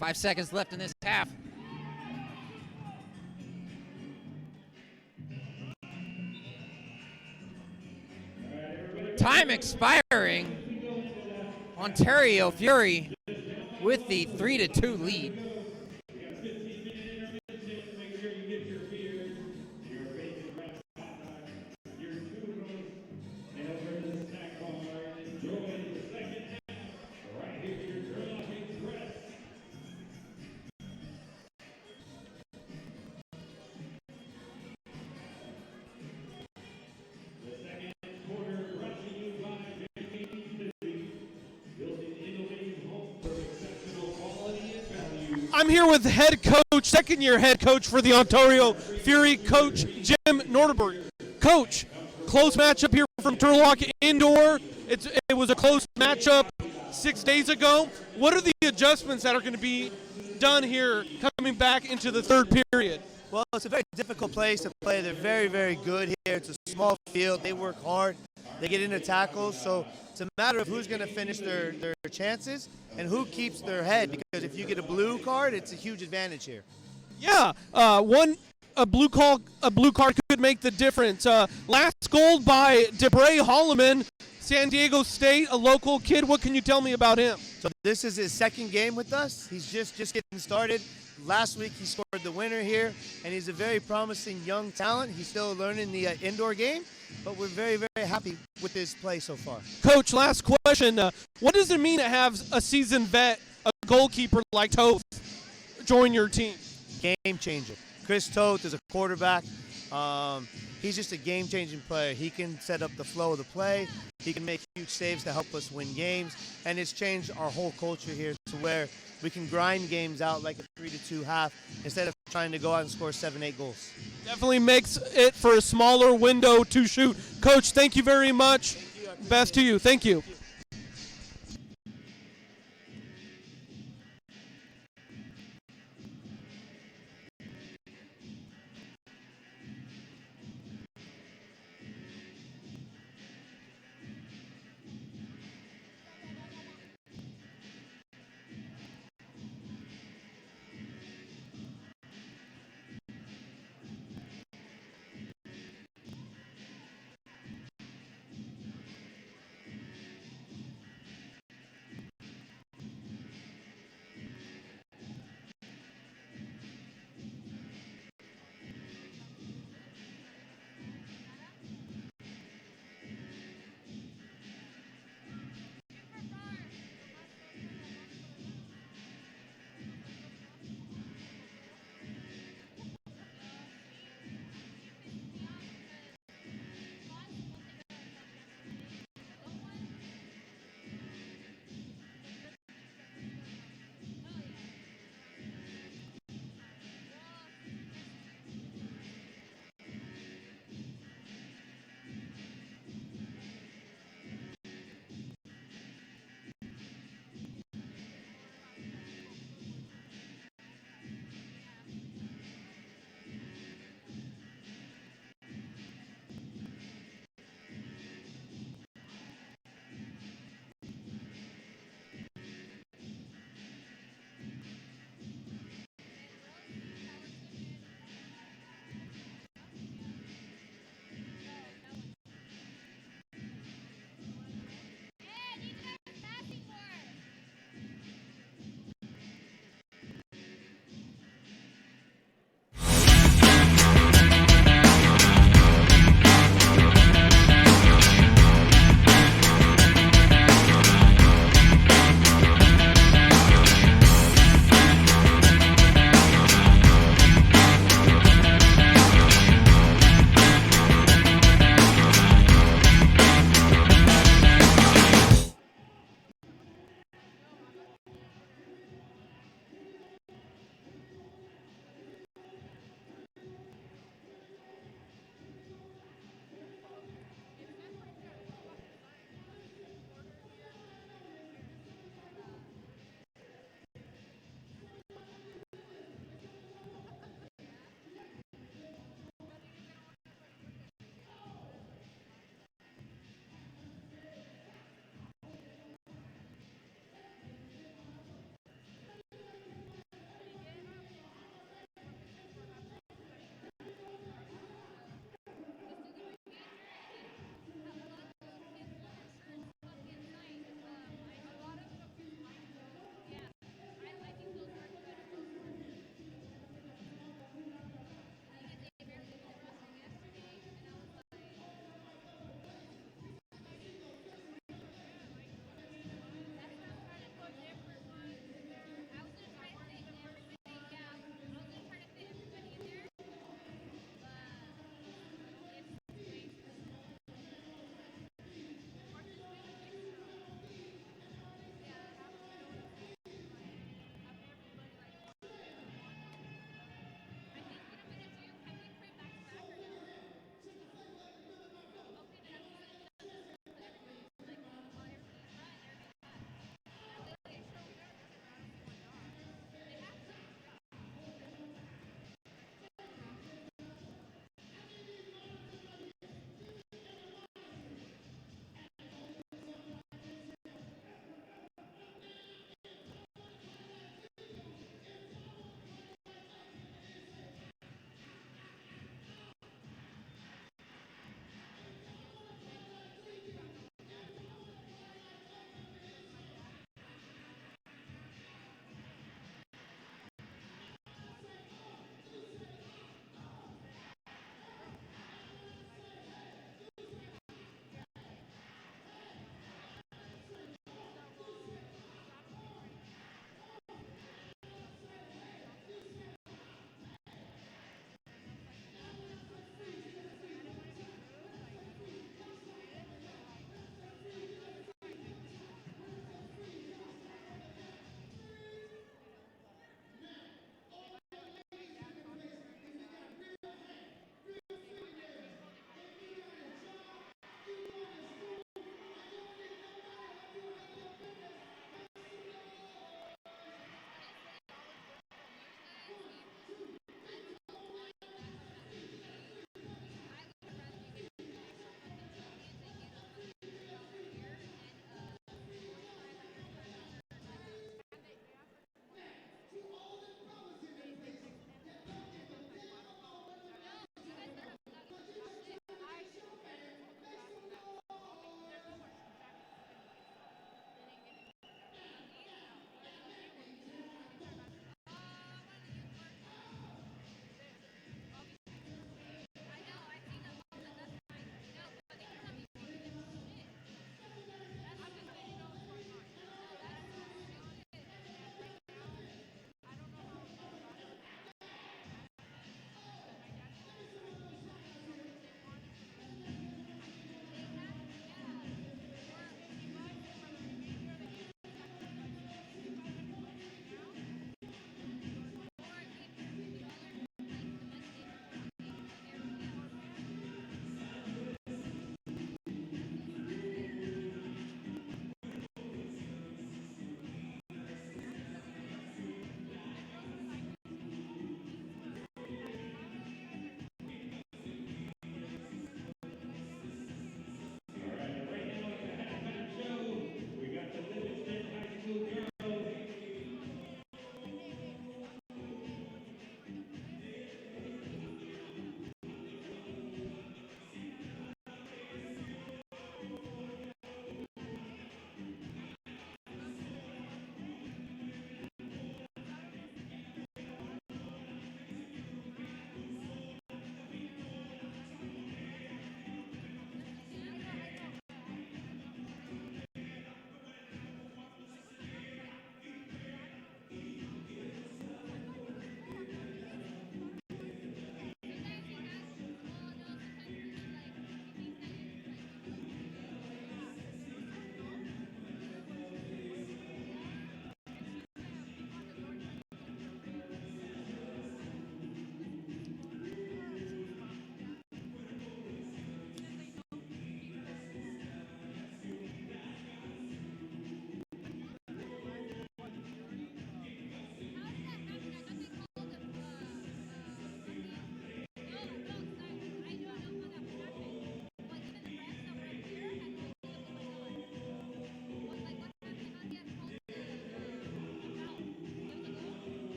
Five seconds left in this half. Time expiring. Ontario Fury with the 3-2 lead. I'm here with head coach, second-year head coach for the Ontario Fury, Coach Jim Norderberg. Coach, close matchup here from Turlock indoor. It was a close matchup 6 days ago. What are the adjustments that are going to be done here coming back into the third period? Well, it's a very difficult place to play. They're very, very good here. It's a small field. They work hard. They get into tackles. So it's a matter of who's going to finish their chances and who keeps their head. Because if you get a blue card, it's a huge advantage here. Yeah, a blue card could make the difference. Last goal by DeBray Holloman, San Diego State, a local kid. What can you tell me about him? So this is his second game with us. He's just getting started. Last week he scored the winner here, and he's a very promising young talent. He's still learning the indoor game, but we're very, very happy with his play so far. Coach, last question. What does it mean to have a seasoned vet, a goalkeeper like Toth, join your team? Game changer. Chris Toth is a quarterback. He's just a game-changing player. He can set up the flow of the play. He can make huge saves to help us win games, and it's changed our whole culture here to where we can grind games out like a 3-2 half instead of trying to go out and score 7-8 goals. Definitely makes it for a smaller window to shoot. Coach, thank you very much. Best to you. Thank you.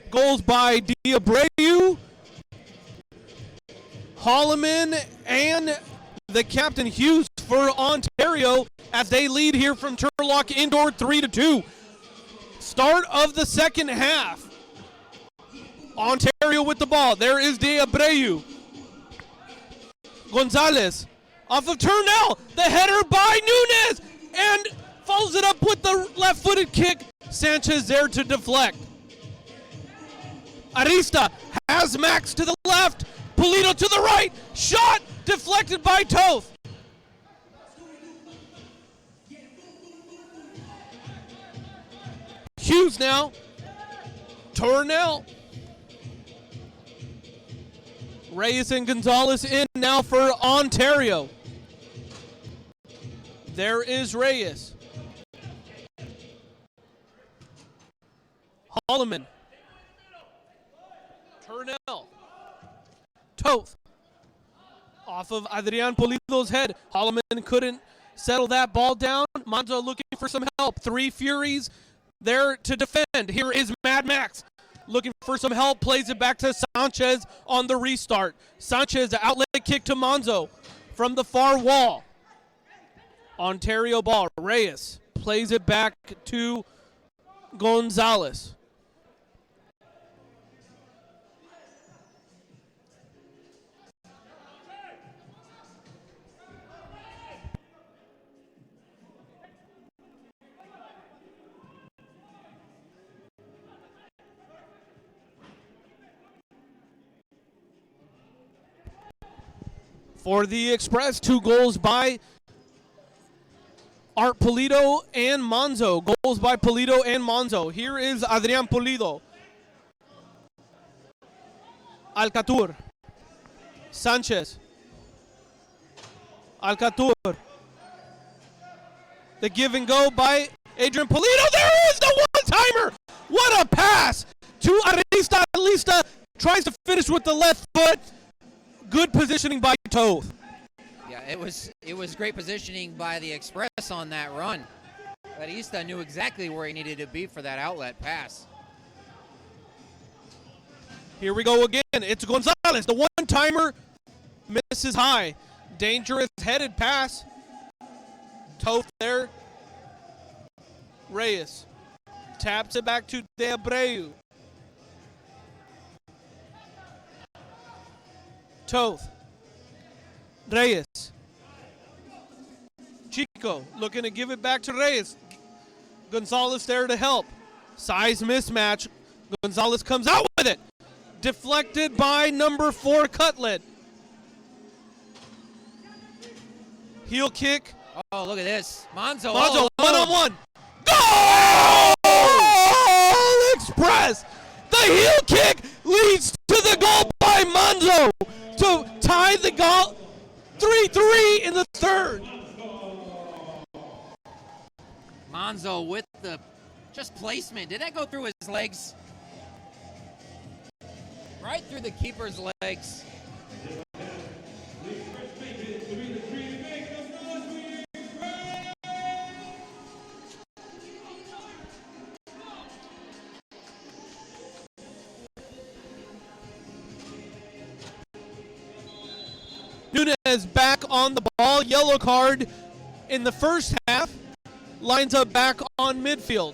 Goals by Diabreu, Holloman, and the captain Hughes for Ontario as they lead here from Turlock Indoor 3-2. Start of the second half. Ontario with the ball. There is Diabreu. Gonzalez off of Turnell. The header by Nunez and follows it up with the left-footed kick. Sanchez there to deflect. Arista has Max to the left. Polito to the right. Shot deflected by Toth. Hughes now. Turnell. Reyes and Gonzalez in now for Ontario. There is Reyes. Holloman. Turnell. Toth. Off of Adrian Polito's head. Holloman couldn't settle that ball down. Monzo looking for some help. Three Furies there to defend. Here is Mad Max. Looking for some help. Plays it back to Sanchez on the restart. Sanchez, outlet kick to Monzo from the far wall. Ontario ball. Reyes plays it back to Gonzalez. For the Express, 2 goals by Art Polito and Monzo. Goals by Polito and Monzo. Here is Adrian Polito. Alcatur. Sanchez. Alcatur. The give and go by Adrian Polito. There is the one-timer. What a pass to Arista. Arista tries to finish with the left foot. Good positioning by Toth. Yeah, it was great positioning by the Express on that run. Arista knew exactly where he needed to be for that outlet pass. Here we go again. It's Gonzalez. The one-timer misses high. Dangerous headed pass. Toth there. Reyes taps it back to Diabreu. Toth. Reyes. Chico looking to give it back to Reyes. Gonzalez there to help. Size mismatch. Gonzalez comes out with it. Deflected by number 4, Cutlet. Heel kick. Oh, look at this. Monzo one-on-one. Goal! Express. The heel kick leads to the goal by Monzo to tie the goal. 3-3 in the third. Monzo with the just placement. Did that go through his legs? Right through the keeper's legs. Nunez back on the ball. Yellow card in the first half. Lines up back on midfield.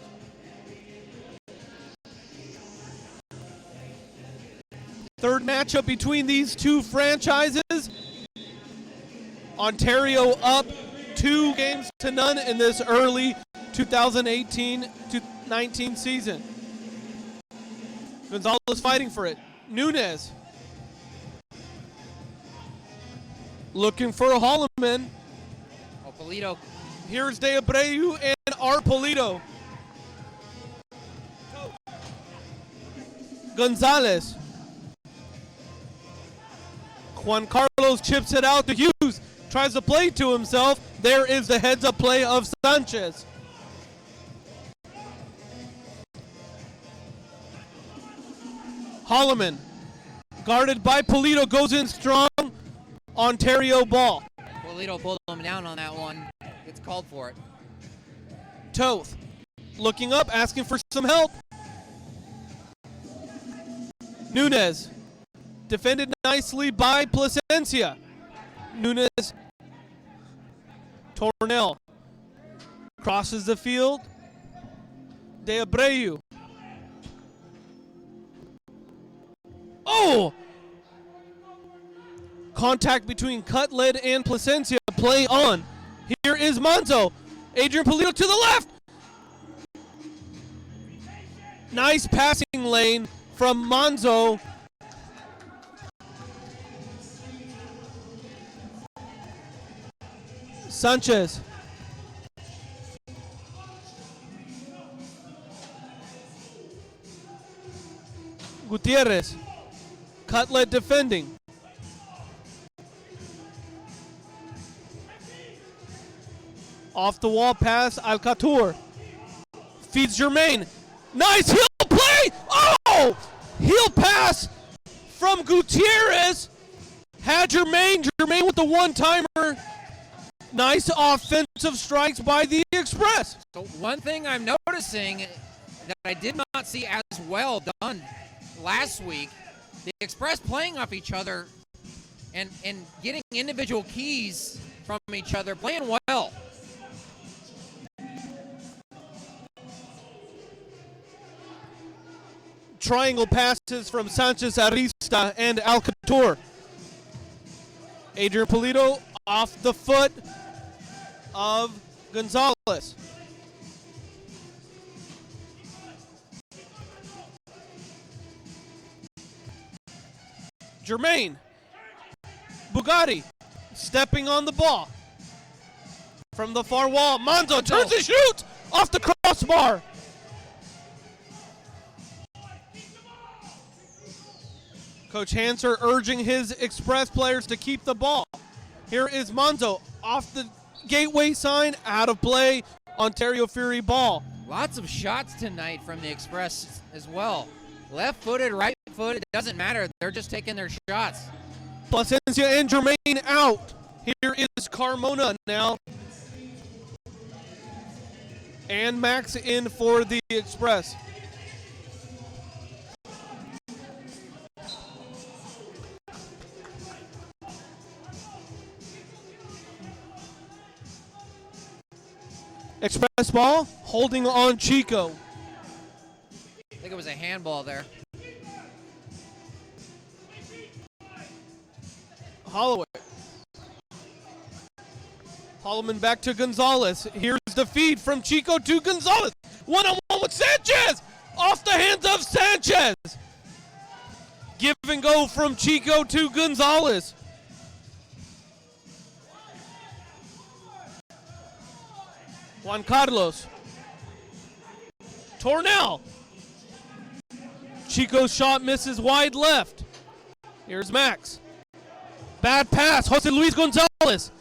Third matchup between these two franchises. Ontario up 2-0 in this early 2018-19 season. Gonzalez fighting for it. Nunez. Looking for a Holloman. Oh, Polito. Here's De Abreu and Polito. Gonzalez. Juan Carlos chips it out to Hughes. Tries to play to himself. There is the heads-up play of Sanchez. Holloman, guarded by Polito, goes in strong. Ontario ball. Polito pulled him down on that one. It's called for it. Toth, looking up, asking for some help. Nunez, defended nicely by Plasencia. Nunez, Tornell, crosses the field. De Abreu. Oh! Contact between Cutlet and Plasencia. Play on. Here is Monzo. Adrian Polito to the left. Nice passing lane from Monzo. Sanchez. Gutierrez. Cutlet defending. Off the wall pass, Alcatur. Feeds Jermaine. Nice heel play! Oh! Heel pass from Gutierrez. Had Jermaine with the one-timer. Nice offensive strikes by the Express. So one thing I'm noticing that I did not see as well done last week, the Express playing off each other and getting individual keys from each other, playing well. Triangle passes from Sanchez, Arista, and Alcatur. Adrian Polito off the foot of Gonzalez. Jermaine. Bugatti stepping on the ball. From the far wall, Monzo turns to shoot off the crossbar. Coach Hanser urging his Express players to keep the ball. Here is Monzo off the gateway sign, out of play. Ontario Fury ball. Lots of shots tonight from the Express as well. Left-footed, right-footed, it doesn't matter. They're just taking their shots. Plasencia and Jermaine out. Here is Carmona now. And Max in for the Express. Express ball, holding on Chico. I think it was a handball there. Holloway. Holloman back to Gonzalez. Here's the feed from Chico to Gonzalez. One-on-one with Sanchez. Off the hands of Sanchez. Give and go from Chico to Gonzalez. Juan Carlos. Tornell. Chico's shot misses wide left. Here's Max. Bad pass. Jose Luis Gonzalez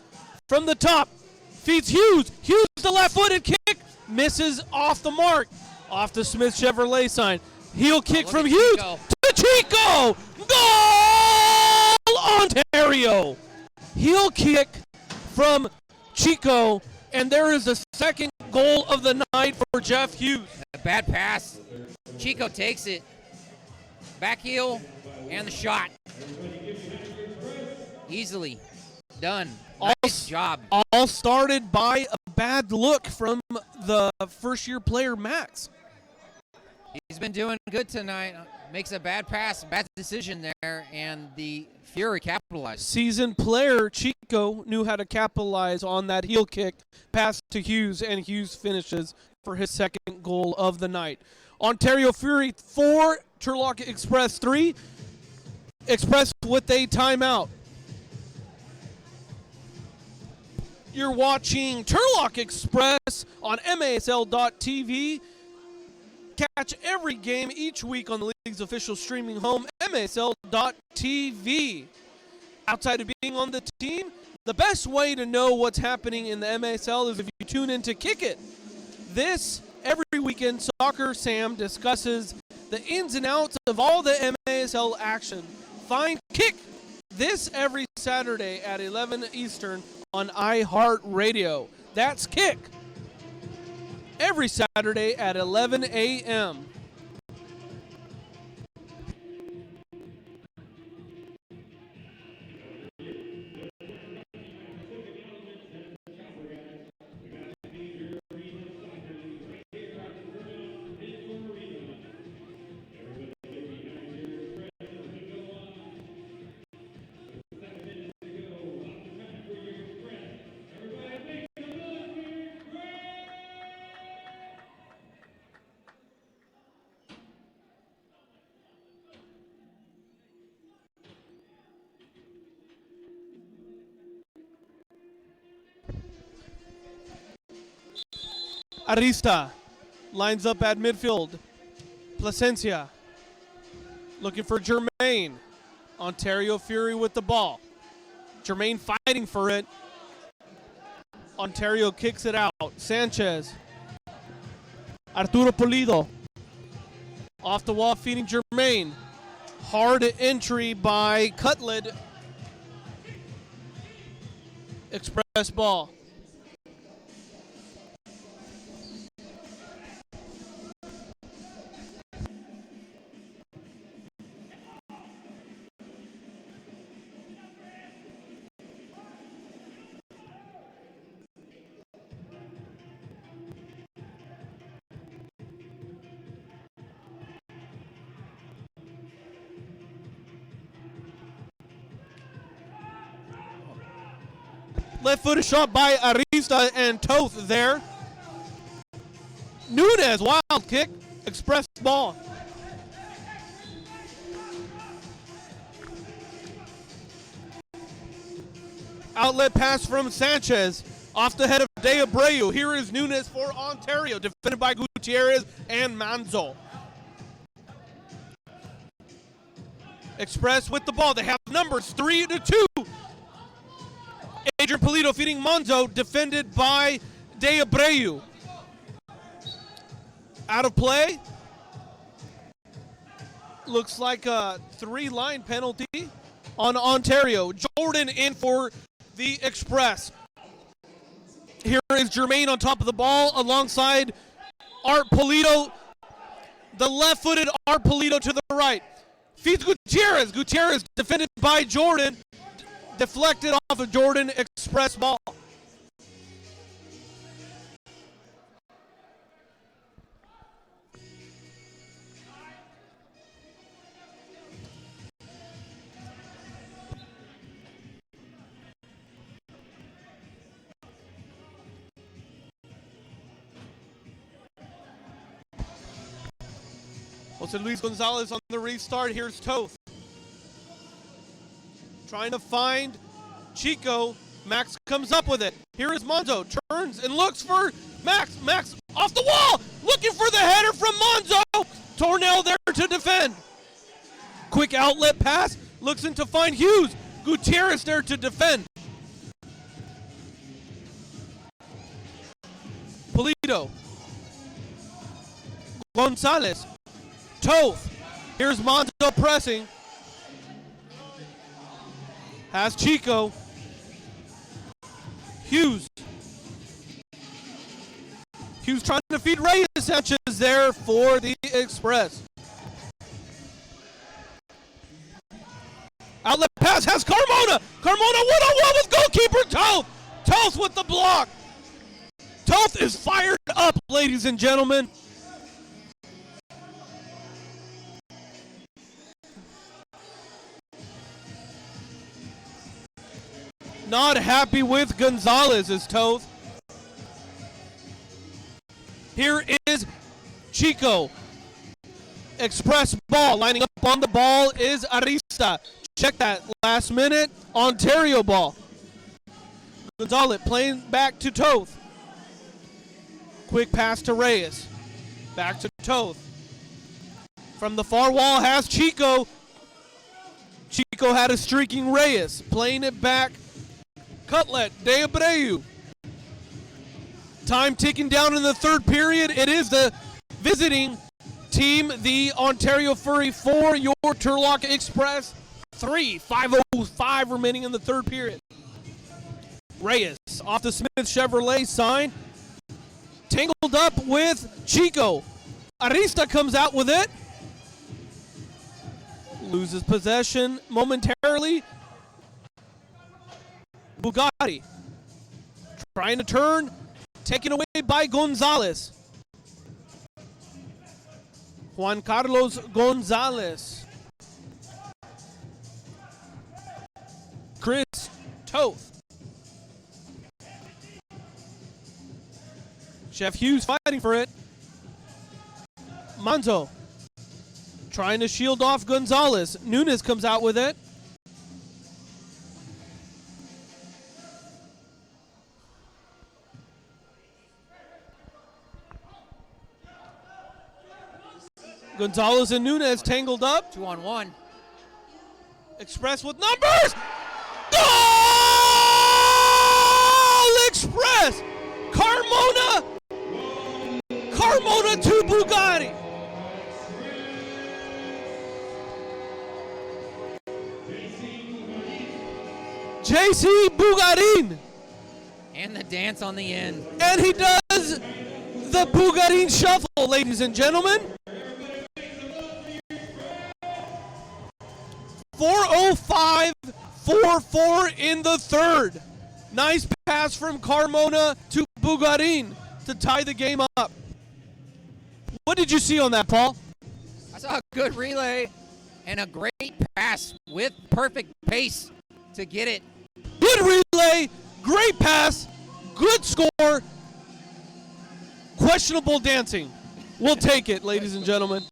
from the top. Feeds Hughes. Hughes, the left-footed kick. Misses off the mark. Off the Smith Chevrolet sign. Heel kick from Hughes to Chico. Goal! Ontario. Heel kick from Chico. And there is the second goal of the night for Jeff Hughes. A bad pass. Chico takes it. Back heel and the shot. Easily done. Nice job. All started by a bad look from the first-year player, Max. He's been doing good tonight. Makes a bad pass, bad decision there, and the Fury capitalized. Seasoned player Chico knew how to capitalize on that heel kick. Pass to Hughes, and Hughes finishes for his second goal of the night. Ontario Fury 4 Turlock Express 3. Express with a timeout. You're watching Turlock Express on MASL.TV. Catch every game each week on the league's official streaming home, MASL.TV. Outside of being on the team, the best way to know what's happening in the MASL is if you tune in to Kick It. Every weekend, Soccer Sam discusses the ins and outs of all the MASL action. Find Kick this every Saturday at 11 Eastern on iHeartRadio. That's Kick. Every Saturday at 11 a.m. Arista lines up at midfield. Placencia looking for Jermaine. Ontario Fury with the ball. Jermaine fighting for it. Ontario kicks it out. Sanchez. Arturo Pulido. Off the wall feeding Jermaine. Hard entry by Cutlet. Express ball. Left-footed shot by Arista and Toth there. Nunez, wild kick, express ball. Outlet pass from Sanchez. Off the head of De Abreu. Here is Nunez for Ontario, defended by Gutierrez and Manzo. Express with the ball. They have numbers 3-2. Adrian Pulido feeding Monzo, defended by De Abreu. Out of play. Looks like a 3-line penalty on Ontario. Jordan in for the Express. Here is Jermaine on top of the ball alongside Art Pulido. The left-footed Art Pulido to the right. Feeds Gutierrez. Gutierrez defended by Jordan. Deflected off of Jordan, express ball. Jose Luis Gonzalez on the restart. Here's Toth. Trying to find Chico. Max comes up with it. Here is Monzo. Turns and looks for Max. Max off the wall. Looking for the header from Monzo. Tornell there to defend. Quick outlet pass. Looks in to find Hughes. Gutierrez there to defend. Pulido. Gonzalez. Toth. Here's Monzo pressing. Has Chico. Hughes. Hughes trying to feed Reyes. Sanchez there for the Express. Outlet pass has Carmona. Carmona one-on-one with goalkeeper Toth. Toth with the block. Toth is fired up, ladies and gentlemen. Not happy with Gonzalez's Toth. Here is Chico. Express ball. Lining up on the ball is Arista. Check that. Last minute. Ontario ball. Gonzalez playing back to Toth. Quick pass to Reyes. Back to Toth. From the far wall has Chico. Chico had a streaking Reyes. Playing it back. Cutlet. De Abreu. Time ticking down in the third period. It is the visiting team, the Ontario Furry 4, your Turlock Express 3. 5:05 remaining in the third period. Reyes off the Smith Chevrolet sign. Tangled up with Chico. Arista comes out with it. Loses possession momentarily. Bugatti trying to turn. Taken away by Gonzalez. Juan Carlos Gonzalez. Chris Toth. Chef Hughes fighting for it. Manzo trying to shield off Gonzalez. Nunes comes out with it. Gonzalez and Nunes tangled up. 2-on-1. Express with numbers. Goal! Express. Carmona to Bugatti. JC Bugarin. And the dance on the end. And he does the Bugarin shuffle, ladies and gentlemen. 4:05, 4-4 in the third. Nice pass from Carmona to Bugarin to tie the game up. What did you see on that, Paul? I saw a good relay and a great pass with perfect pace to get it. Good relay, great pass, good score, questionable dancing. We'll take it, ladies and gentlemen.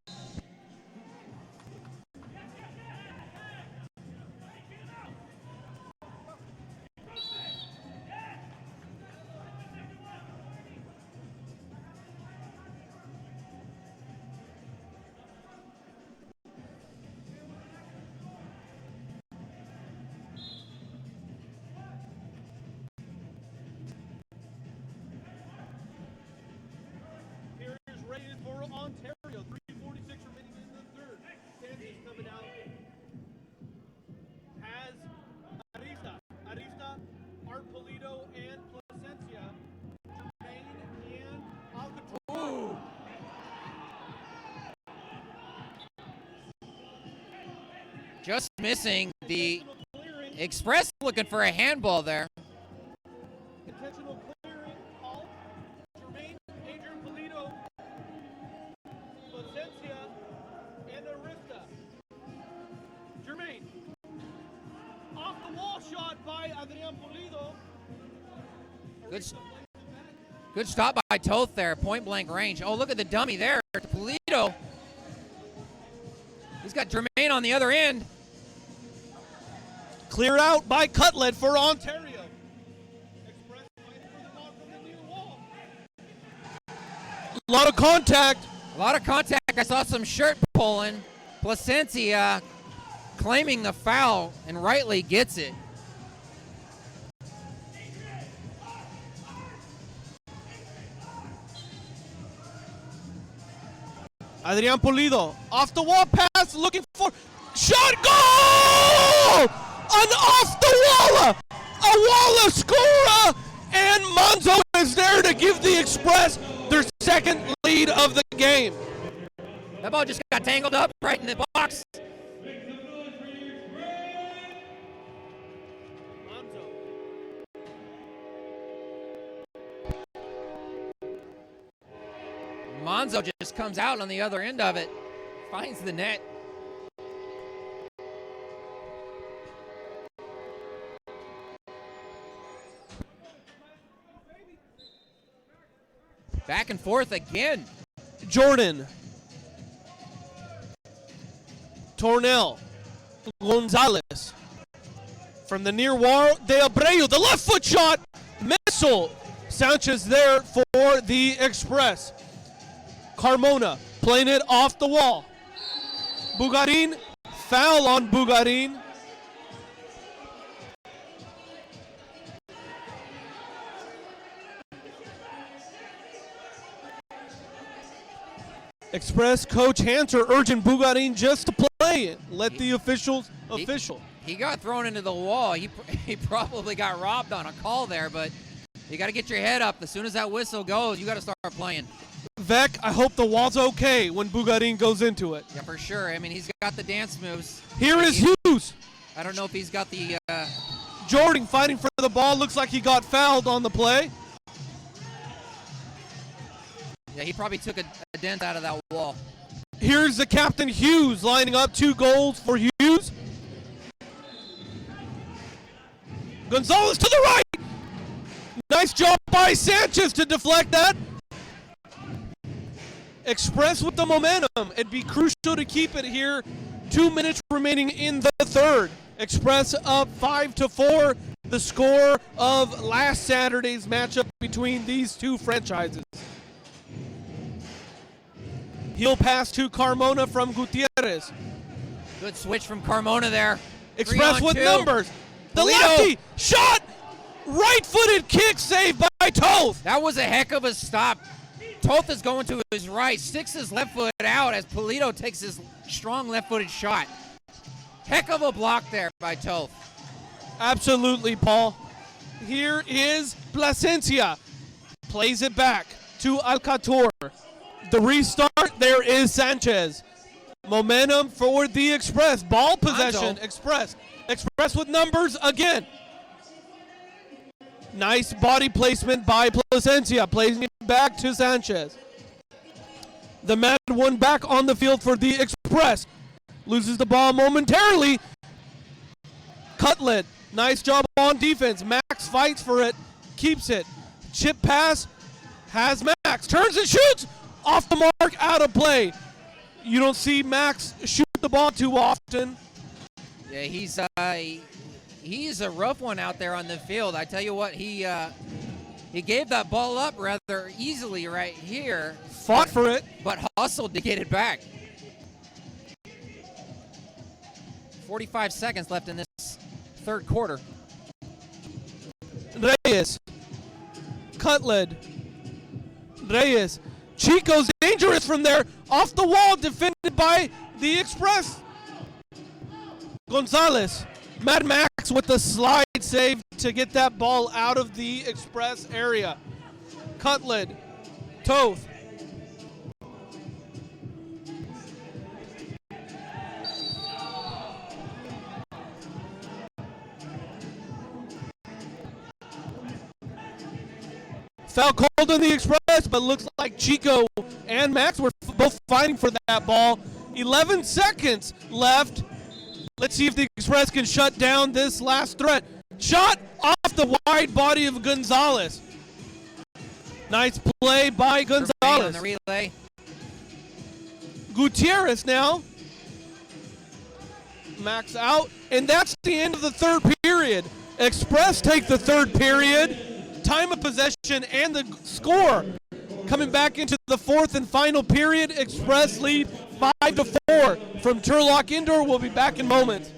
Rated for Ontario, 3:46 remaining in the third. Sanchez coming out. Has Arista, Art Polito, and Placencia. Jermaine and Alcatraz. Just missing the Express, looking for a handball there. Intentional clearing, Alt, Jermaine, Adrian Polito, Placencia, and Arista. Jermaine, off the wall shot by Adrian Polito. Good stop by Toth there, point blank range. Oh, look at the dummy there. Polito. He's got Jermaine on the other end. Cleared out by Cutlet for Ontario. Express fighting for the ball from the near wall. A lot of contact. A lot of contact. I saw some shirt pulling. Placencia claiming the foul and rightly gets it. Adrian Pulido off the wall pass, looking for shot, goal! An off the walla, a walla scorer, and Monzo is there to give the Express their second lead of the game. That ball just got tangled up right in the box. Monzo just comes out on the other end of it, finds the net. Back and forth again. Jordan Tornell. Gonzalez. From the near wall, De Abreu. The left foot shot. Missile. Sanchez there for the Express. Carmona playing it off the wall. Bugarin. Foul on Bugarin. Express coach Hanser urging Bugarin just to play it. Let the officials official. He got thrown into the wall. He probably got robbed on a call there, but you got to get your head up. As soon as that whistle goes, you got to start playing. Vec, I hope the wall's okay when Bugarin goes into it. Yeah, for sure. I mean, he's got the dance moves. Here is Hughes. I don't know if he's got the... Jordan fighting for the ball. Looks like he got fouled on the play. Yeah, he probably took a dent out of that wall. Here's the captain Hughes lining up 2 goals for Hughes. Gonzalez to the right. Nice job by Sanchez to deflect that. Express with the momentum. It'd be crucial to keep it here. 2 minutes remaining in the third. Express up 5-4. The score of last Saturday's matchup between these two franchises. Heel pass to Carmona from Gutierrez. Good switch from Carmona there. Express with 3-on-2. numbers. The Toledo. lefty shot. Right-footed kick saved by Toth. That was a heck of a stop. Toth is going to his right, sticks his left foot out as Polito takes his strong left-footed shot. Heck of a block there by Toth. Absolutely, Paul. Here is Plasencia. Plays it back to Alcator. The restart, there is Sanchez. Momentum for the Express. Ball possession, Express. Express with numbers again. Nice body placement by Plasencia. Placing it back to Sanchez. The man one back on the field for the Express. Loses the ball momentarily. Cutlet. Nice job on defense. Max fights for it. Keeps it. Chip pass. Has Max. Turns and shoots. Off the mark. Out of play. You don't see Max shoot the ball too often. Yeah, he's a rough one out there on the field. I tell you what, he gave that ball up rather easily right here. Fought for it. But hustled to get it back. 45 seconds left in this third quarter. Reyes. Cutlet. Reyes. Chico's dangerous from there. Off the wall, defended by the Express. Gonzalez. Mad Max with the slide save to get that ball out of the Express area. Cutlet. Toth. Foul called on the Express, but looks like Chico and Max were both fighting for that ball. 11 seconds left. Let's see if the Express can shut down this last threat. Shot off the wide body of Gonzalez. Nice play by Gonzalez. On the relay. Gutierrez now. Max out, and that's the end of the third period. Express take the third period. Time of possession and the score. Coming back into the fourth and final period, Express lead 5-4 from Turlock Indoor. We'll be back in moments.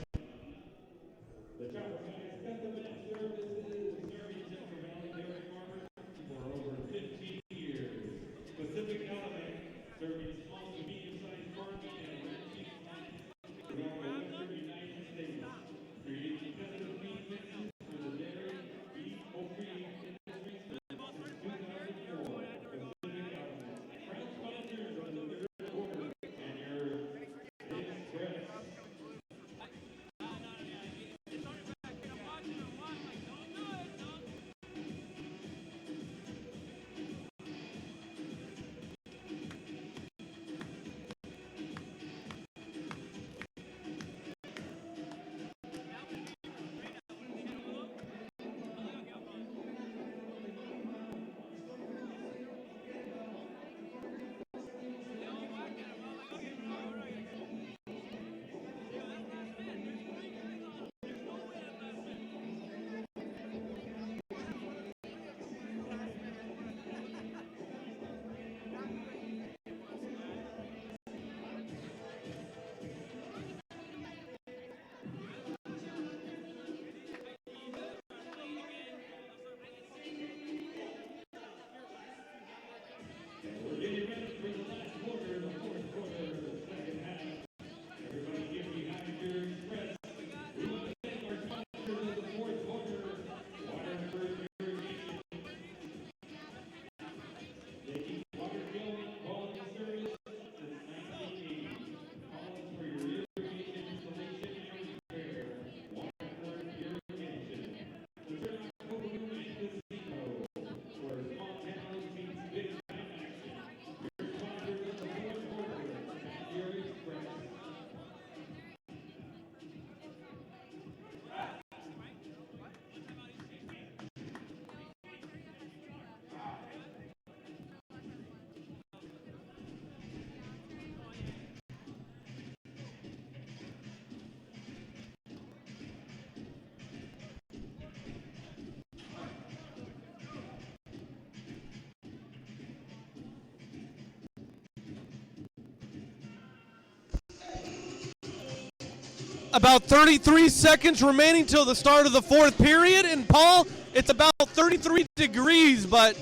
About 33 seconds remaining till the start of the fourth period. And Paul, it's about 33 degrees, but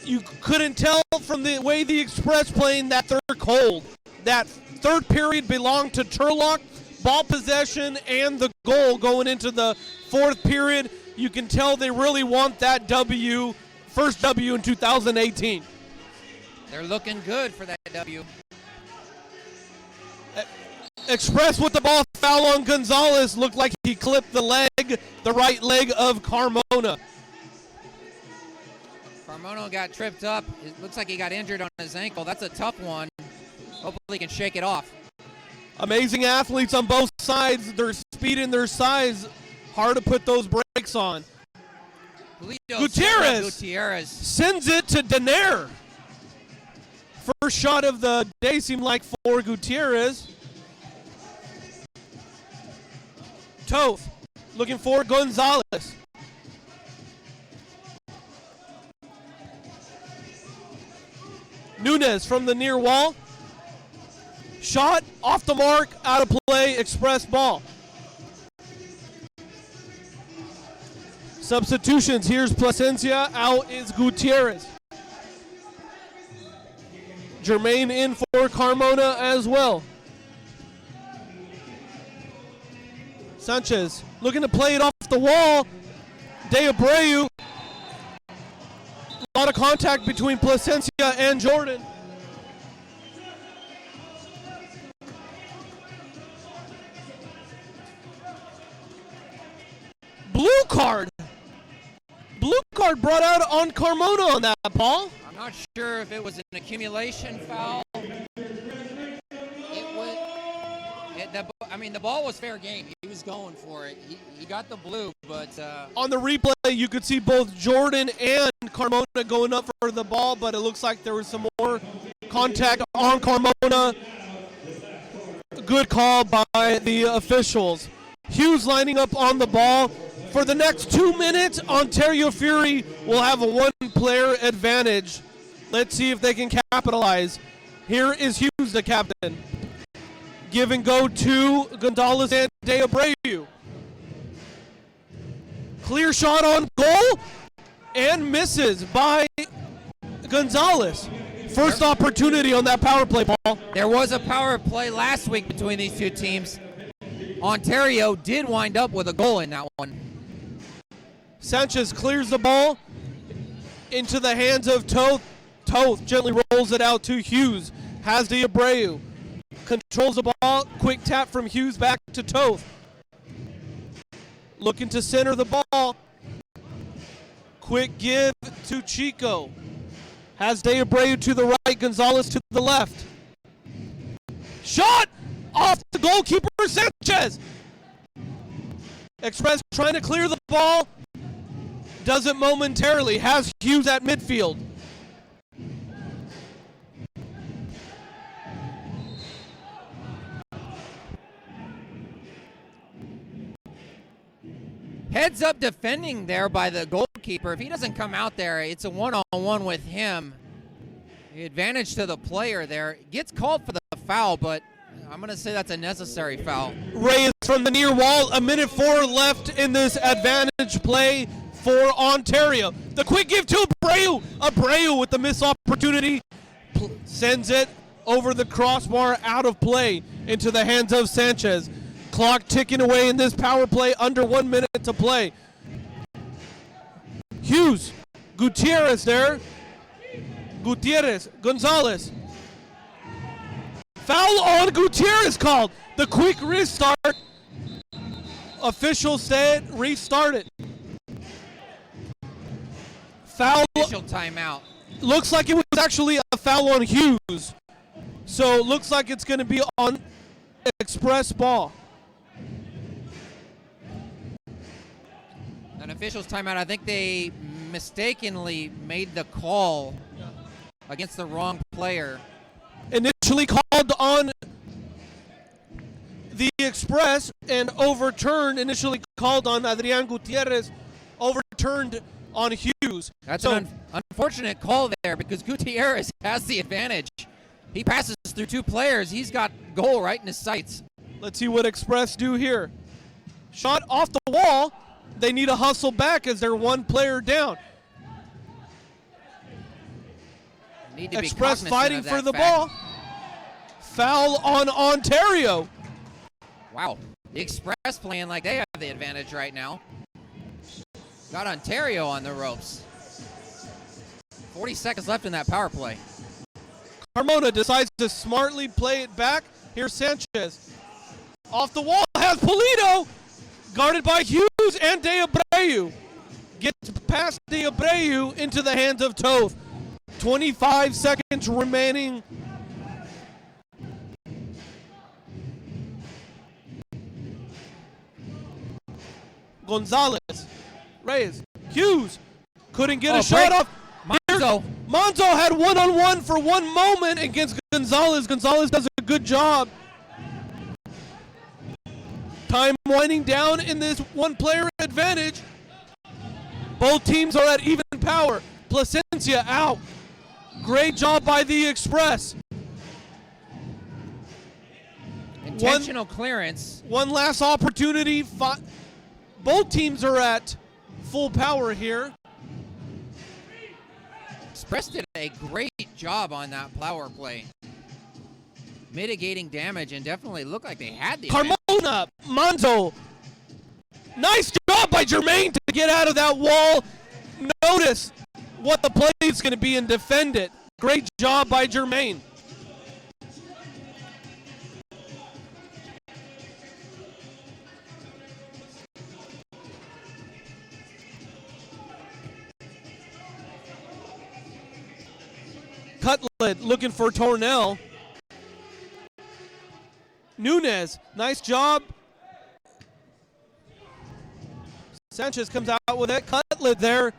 you couldn't tell from the way the Express playing that they're cold. That third period belonged to Turlock. Ball possession and the goal going into the fourth period. You can tell they really want that W, first W in 2018. They're looking good for that W. Express with the ball, foul on Gonzalez. Looked like he clipped the right leg of Carmona. Carmona got tripped up. It looks like he got injured on his ankle. That's a tough one. Hopefully he can shake it off. Amazing athletes on both sides. Their speed and their size, hard to put those brakes on. Gutierrez sends it to Denaire. First shot of the day seemed like for Gutierrez. Toth looking for Gonzalez. Nunez from the near wall. Shot off the mark, out of play, Express ball. Substitutions, here's Plasencia, out is Gutierrez. Jermaine in for Carmona as well. Sanchez looking to play it off the wall. De Abreu. A lot of contact between Plasencia and Jordan. Blue card. Blue card brought out on Carmona on that, Paul. I'm not sure if it was an accumulation foul. The ball was fair game. He was going for it. He got the blue, but... On the replay, you could see both Jordan and Carmona going up for the ball, but it looks like there was some more contact on Carmona. Good call by the officials. Hughes lining up on the ball. For the next 2 minutes, Ontario Fury will have a one-player advantage. Let's see if they can capitalize. Here is Hughes, the captain. Give and go to Gonzalez and De Abreu. Clear shot on goal and misses by Gonzalez. First opportunity on that power play, Paul. There was a power play last week between these two teams. Ontario did wind up with a goal in that one. Sanchez clears the ball into the hands of Toth. Toth gently rolls it out to Hughes. Has De Abreu. Controls the ball. Quick tap from Hughes back to Toth. Looking to center the ball. Quick give to Chico. Has De Abreu to the right. Gonzalez to the left. Shot off the goalkeeper, Sanchez. Express trying to clear the ball. Does it momentarily. Has Hughes at midfield. Heads up defending there by the goalkeeper. If he doesn't come out there, it's a one-on-one with him. The advantage to the player there. Gets called for the foul, but I'm going to say that's a necessary foul. Reyes from the near wall. 1:04 left in this advantage play for Ontario. The quick give to Abreu. Abreu with the missed opportunity. Sends it over the crossbar, out of play, into the hands of Sanchez. Clock ticking away in this power play, under 1 minute to play. Hughes, Gutierrez there. Gutierrez, Gonzalez. Foul on Gutierrez called. The quick restart. Official said restart it. Foul. Official timeout. Looks like it was actually a foul on Hughes. So it looks like it's going to be on Express ball. An official's timeout. I think they mistakenly made the call against the wrong player. Initially called on the Express and overturned, initially called on Adrian Gutierrez, overturned on Hughes. That's an unfortunate call there because Gutierrez has the advantage. He passes through two players. He's got goal right in his sights. Let's see what Express do here. Shot off the wall. They need to hustle back as they're one player down. Need to be Express cognizant fighting of for that the fact. ball. Foul on Ontario. Wow. The Express playing like they have the advantage right now. Got Ontario on the ropes. 40 seconds left in that power play. Carmona decides to smartly play it back. Here's Sanchez. Off the wall has Polito. Guarded by Hughes and De Abreu. Gets past De Abreu into the hands of Toth. 25 seconds remaining. Gonzalez. Reyes. Hughes. Couldn't get a shot off. Monzo had one-on-one for one moment against Gonzalez. Gonzalez does a good job. Time winding down in this one-player advantage. Both teams are at even power. Placencia out. Great job by the Express. Intentional clearance. One last opportunity. Both teams are at full power here. Express did a great job on that power play. Mitigating damage and definitely looked like they had the advantage. Carmona, Monzo. Nice job by Jermaine to get out of that wall. Notice what the play is going to be and defend it. Great job by Jermaine. Cutlet looking for Tornell. Nunez, nice job. Sanchez comes out with it. Cutlet there.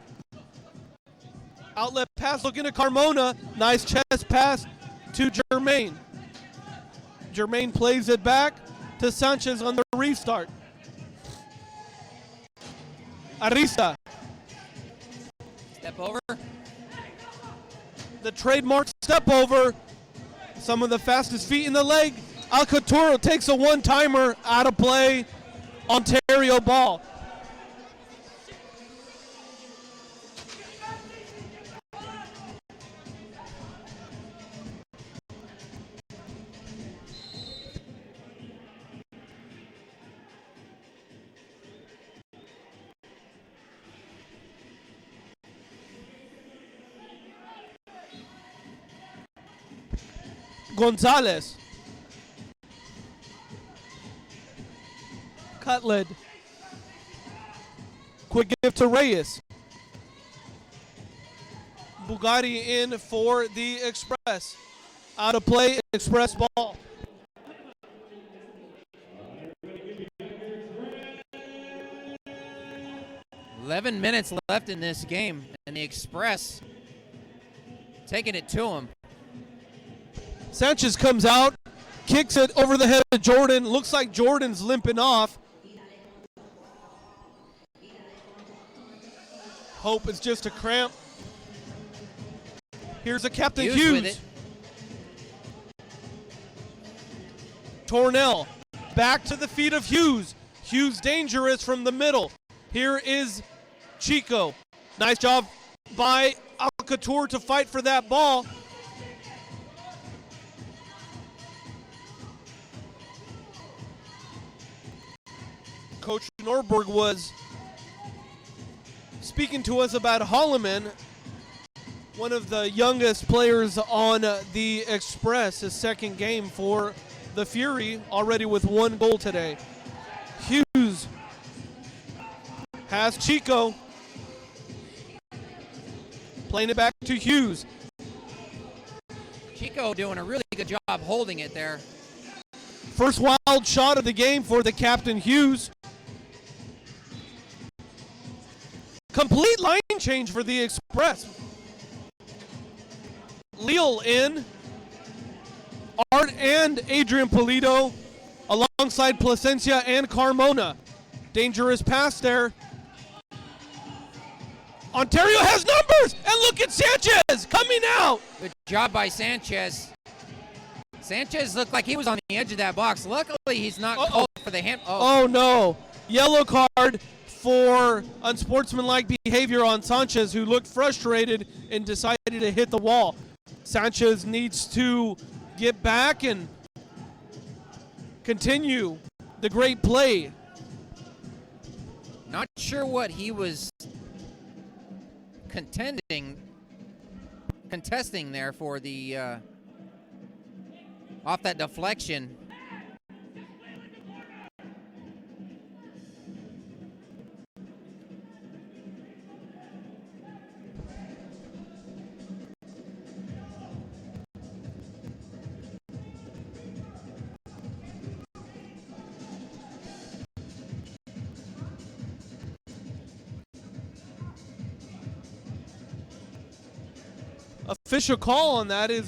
Outlet pass looking at Carmona. Nice chest pass to Jermaine. Jermaine plays it back to Sanchez on the restart. Arista. Step over. The trademark step over. Some of the fastest feet in the leg. Alcaturo takes a one-timer out of play. Ontario ball. Gonzalez. Cutlet. Quick gift to Reyes. Bugatti in for the Express. Out of play, Express ball. "11 minutes left in this game, and the Express taking it to him. Sanchez comes out, kicks it over the head of Jordan. Looks like Jordan's limping off. Hope it's just a cramp. Here's a Captain Hughes Hughes. with it. Tornell back to the feet of Hughes. Hughes dangerous from the middle. Here is Chico. Nice job by Alcatraz to fight for that ball. Coach Norberg was speaking to us about Holloman, one of the youngest players on the Express, his second game for the Fury, already with one goal today. Hughes has Chico. Playing it back to Hughes. Chico doing a really good job holding it there. First wild shot of the game for the Captain Hughes. Complete line change for the Express. Leal in. Art and Adrian Polito alongside Placencia and Carmona. Dangerous pass there. Ontario has numbers, and look at Sanchez coming out. Good job by Sanchez. Sanchez looked like he was on the edge of that box. Luckily, he's not called for the hand. Oh, no. Yellow card for unsportsmanlike behavior on Sanchez, who looked frustrated and decided to hit the wall. Sanchez needs to get back and continue the great play. Not sure what he was contesting there for the off that deflection. Official call on that is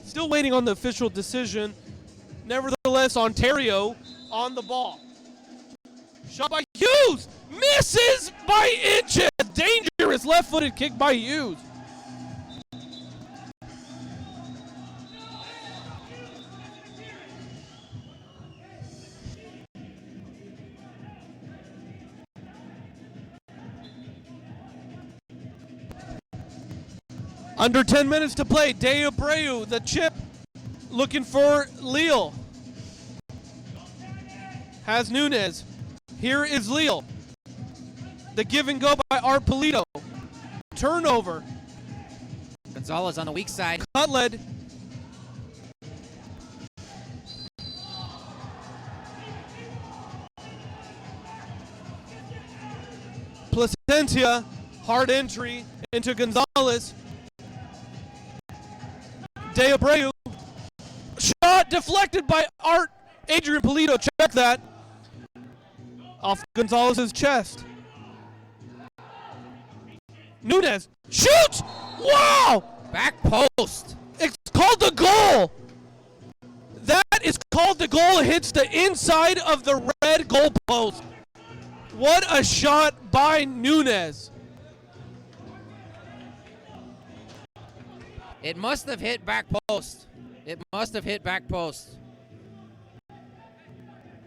still waiting on the official decision. Nevertheless, Ontario on the ball. Shot by Hughes, misses by inches. Dangerous left-footed kick by Hughes. Under 10 minutes to play. De Abreu, the chip, looking for Leal. Has Nunez. Here is Leal. The give and go by Art Polito. Turnover. Gonzalez on the weak side. Cutled. Placencia, hard entry into Gonzalez. De Abreu. Shot deflected by Adrian Polito. Check that. Off Gonzalez's chest. Nunez shoots! Wow! Back post. It's called the goal. That is called the goal. It hits the inside of the red goal post. What a shot by Nunez. It must have hit back post. It must have hit back post.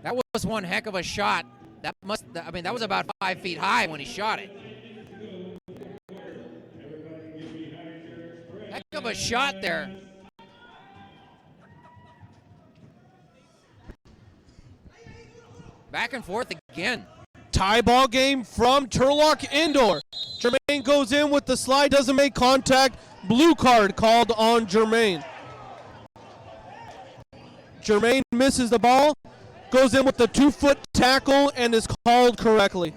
That was one heck of a shot. That was about 5 feet high when he shot it. Heck of a shot there. Back and forth again. Tie ball game from Turlock Indoor. Jermaine goes in with the slide, doesn't make contact. Blue card called on Jermaine. Jermaine misses the ball, goes in with the 2-foot tackle, and is called correctly.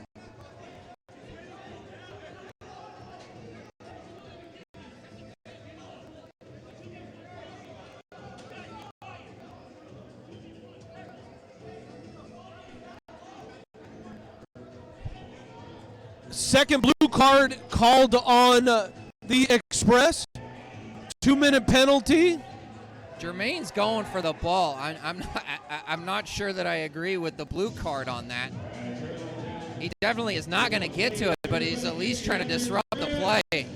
Second blue card called on the Express. 2-minute penalty. Jermaine's going for the ball. I'm not sure that I agree with the blue card on that. He definitely is not going to get to it, but he's at least trying to disrupt the play.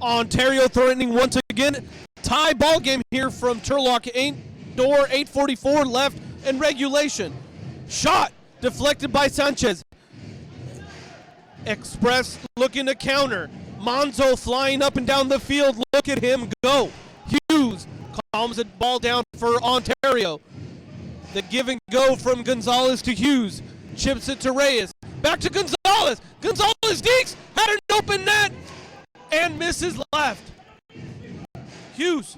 Ontario threatening once again. Tie ball game here from Turlock Indoor. 8:44 left in regulation. Shot deflected by Sanchez. Express looking to counter. Monzo flying up and down the field. Look at him go. Hughes calms the ball down for Ontario. The give and go from Gonzalez to Hughes. Chips it to Reyes. Back to Gonzalez. Gonzalez dekes. Had an open net. And misses left. Hughes.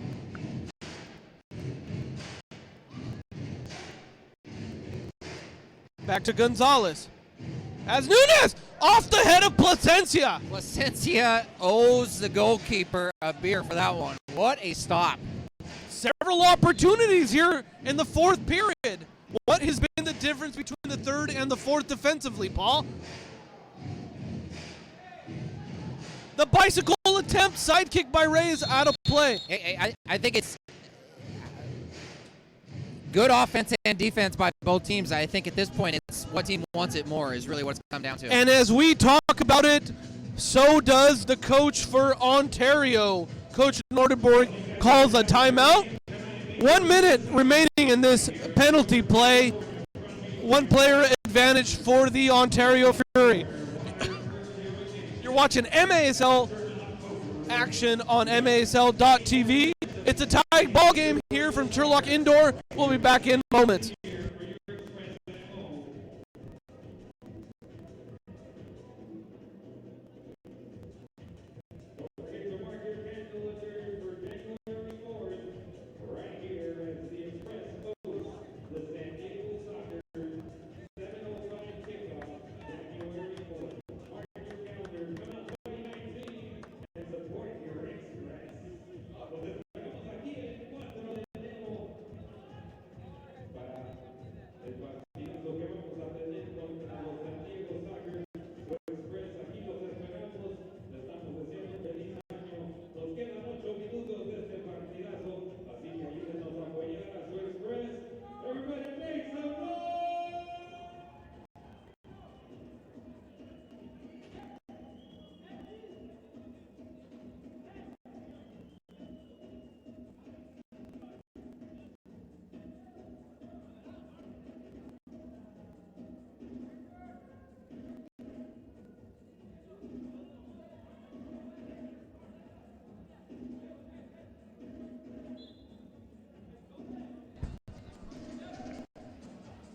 Back to Gonzalez. As Nunez off the head of Placencia. Placencia owes the goalkeeper a beer for that one. What a stop. Several opportunities here in the fourth period. What has been the difference between the third and the fourth defensively, Paul? The bicycle attempt, sidekick by Ray is out of play. I think it's good offense and defense by both teams. I think at this point, it's what team wants it more is really what it's come down to. And as we talk about it, so does the coach for Ontario. Coach Nordenborg calls a timeout. 1 minute remaining in this penalty play. One player advantage for the Ontario Fury. You're watching MASL action on MASL.tv. It's a tied ball game here from Turlock Indoor. We'll be back in moments.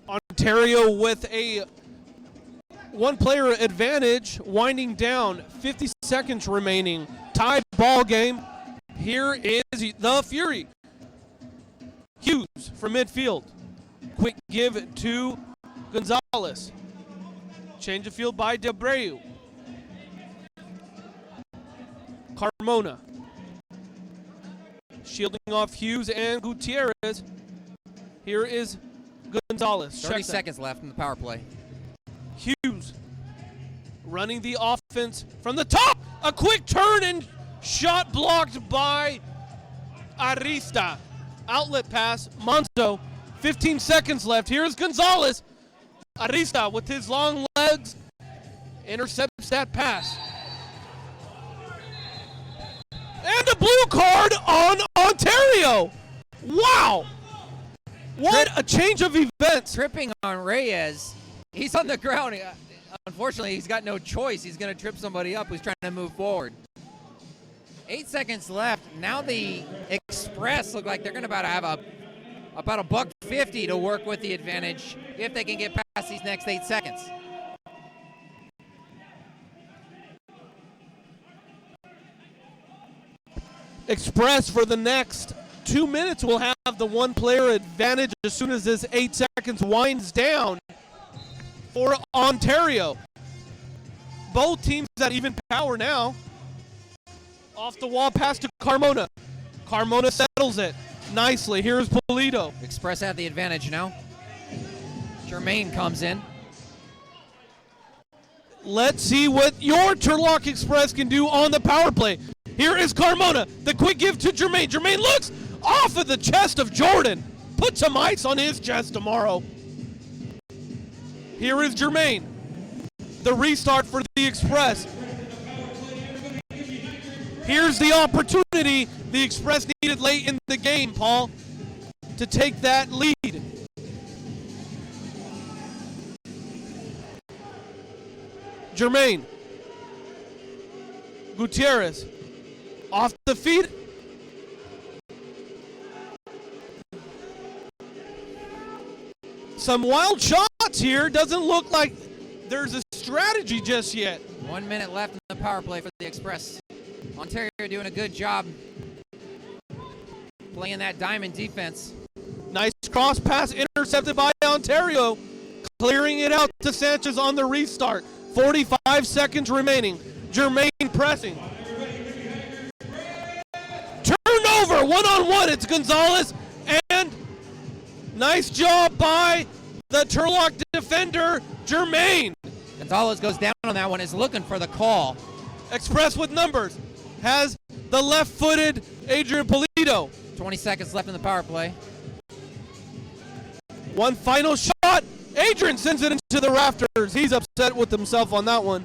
Ontario with a one-player advantage, winding down, 50 seconds remaining. Tied ball game. Here is the Fury. Hughes from midfield. Quick give to Gonzalez. Change of field by Debreu. Carmona. Shielding off Hughes and Gutierrez. Here is Gonzalez. 30 seconds left in the power play. Hughes running the offense from the top. A quick turn and shot blocked by Arista. Outlet pass. Monzo. 15 seconds left. Here's Gonzalez. Arista with his long legs intercepts that pass. And a blue card on Ontario. Wow. What a change of events. Tripping on Reyes. He's on the ground. Unfortunately, he's got no choice. He's going to trip somebody up who's trying to move forward. 8 seconds left. Now the Express look like they're going to have about a $1.50 to work with the advantage if they can get past these next 8 seconds. Express for the next 2 minutes will have the one-player advantage as soon as this 8 seconds winds down for Ontario. Both teams at even power now. Off the wall pass to Carmona. Carmona settles it nicely. Here's Polito. Express have the advantage now. Jermaine comes in. Let's see what your Turlock Express can do on the power play. Here is Carmona. The quick give to Jermaine. Jermaine looks off of the chest of Jordan. Put some ice on his chest tomorrow. Here is Jermaine. The restart for the Express. Here's the opportunity the Express needed late in the game, Paul, to take that lead. Jermaine. Gutierrez. Off the feet. Some wild shots here. Doesn't look like there's a strategy just yet. 1 minute left in the power play for the Express. Ontario doing a good job playing that diamond defense. Nice cross pass intercepted by Ontario. Clearing it out to Sanchez on the restart. 45 seconds remaining. Jermaine pressing. Turned over, one-on-one. It's Gonzalez, and nice job by the Turlock defender, Jermaine. Gonzalez goes down on that one, is looking for the call. Express with numbers has the left-footed Adrian Polito. 20 seconds left in the power play. One final shot. Adrian sends it into the rafters. He's upset with himself on that one.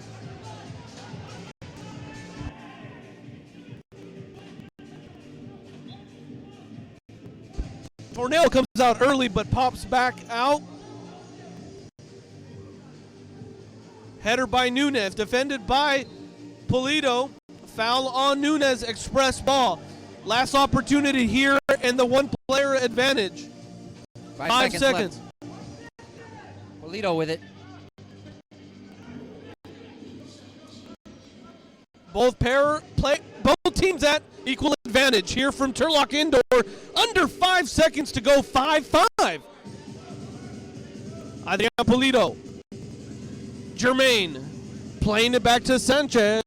Tornell comes out early but pops back out. Header by Nunez, defended by Polito. Foul on Nunez, express ball. Last opportunity here and the one-player advantage. 5 seconds. Polito with it. Both teams at equal advantage here from Turlock Indoor. Under 5 seconds to go, 5-5. Adrian Polito. Jermaine playing it back to Sanchez.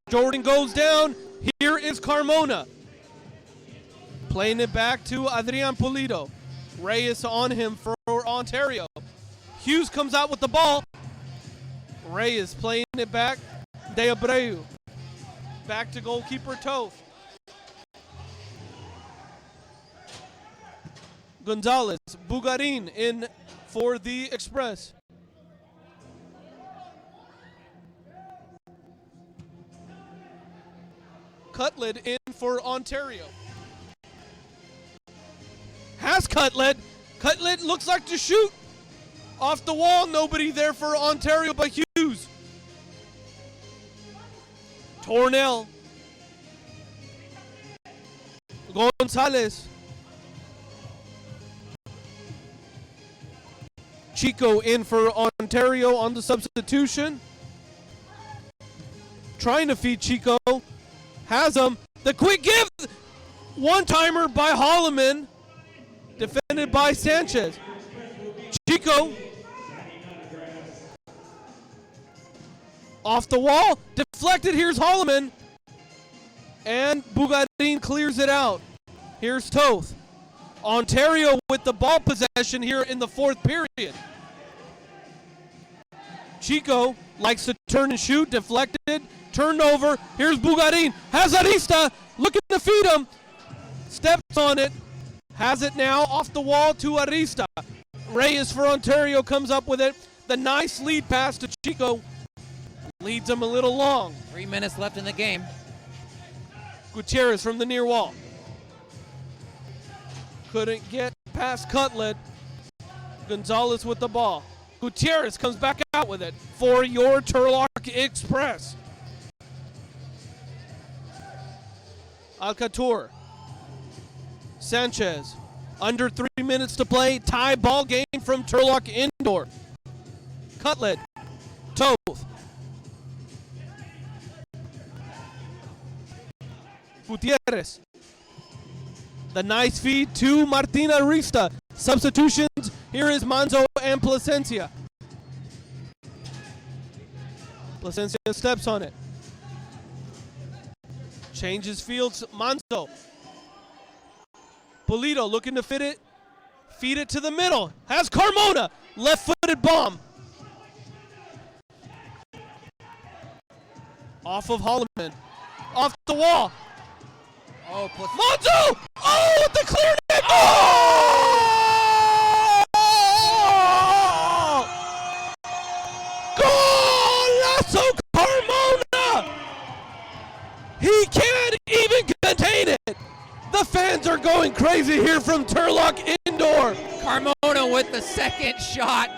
Jordan goes down. Here is Carmona. Playing it back to Adrian Polito. Reyes on him for Ontario. Hughes comes out with the ball. Reyes playing it back. De Abreu. Back to goalkeeper Toth. Gonzalez. Bugarin in for the Express. Cutlet in for Ontario. Has Cutlet. Cutlet looks like to shoot. Off the wall, nobody there for Ontario but Hughes. Tornell. Gonzalez. Chico in for Ontario on the substitution. Trying to feed Chico. Has him. The quick give. One-timer by Holloman. Defended by Sanchez. Chico. Off the wall. Deflected. Here's Holloman. And Bugarin clears it out. Here's Toth. Ontario with the ball possession here in the fourth period. Chico likes to turn and shoot. Deflected. Turned over. Here's Bugarin. Has Arista. Looking to feed him. Steps on it. Has it now off the wall to Arista. Reyes for Ontario comes up with it. The nice lead pass to Chico. Leads him a little long. 3 minutes left in the game. Gutierrez from the near wall. Couldn't get past Cutlet. Gonzalez with the ball. Gutierrez comes back out with it for your Turlock Express. Alcatur. Sanchez. Under 3 minutes to play. Tie ball game from Turlock Indoor. Cutlet. Toth. Gutierrez. The nice feed to Martina Arista. Substitutions. Here is Manzo and Plasencia. Plasencia steps on it. Changes fields. Manzo. Polito looking to fit it. Feed it to the middle. Has Carmona. Left-footed bomb. Off of Holloman. Off the wall. Oh, Manzo! Oh, with the clear net! Oh! Golazo Carmona! He can't even contain it. The fans are going crazy here from Turlock Indoor. Carmona with the second shot.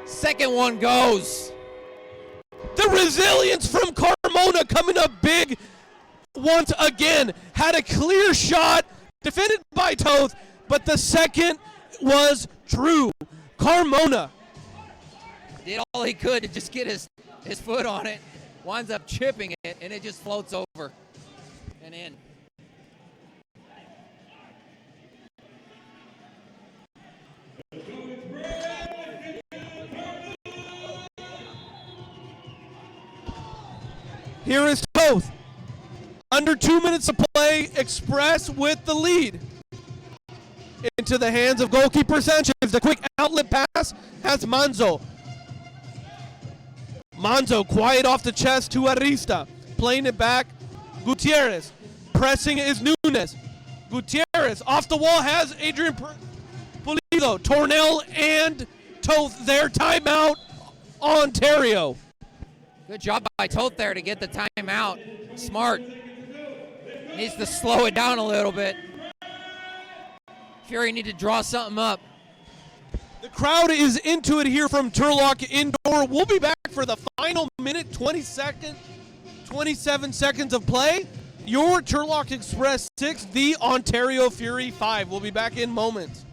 Second one goes. The resilience from Carmona coming up big once again. Had a clear shot, defended by Toth, but the second was true. Carmona. Did all he could to just get his foot on it. Winds up chipping it, and it just floats over and in. Here is Toth. Under 2 minutes to play, Express with the lead. Into the hands of goalkeeper Sanchez. The quick outlet pass has Manzo. Manzo quiet off the chest to Arista. Playing it back. Gutierrez. Pressing is Nunes. Gutierrez off the wall has Adrian Pulido. Tornell and Toth there. Timeout, Ontario. Good job by Toth there to get the timeout. Smart. Needs to slow it down a little bit. Fury need to draw something up. The crowd is into it here from Turlock Indoor. We'll be back for the final minute, 27 seconds of play. Your Turlock Express 6, the Ontario Fury 5. We'll be back in moments.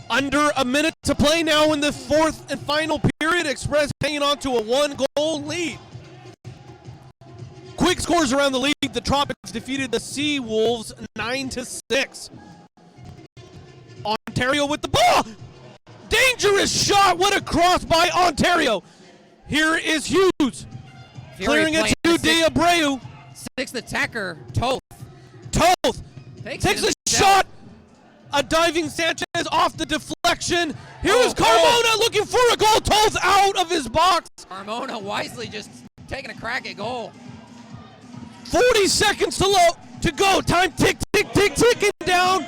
Under a minute to play now in the fourth and final period. Express hanging on to a 1-goal lead. Quick scores around the league. The Tropics defeated the Sea Wolves 9-6. Ontario with the ball. Dangerous shot. What a cross by Ontario. Here is Hughes. Clearing it to De Abreu. Sixth attacker, Toth. Toth takes a shot. A diving Sanchez off the deflection. Here is Carmona looking for a goal. Toth out of his box. Carmona wisely just taking a crack at goal. 40 seconds to go. Time ticking down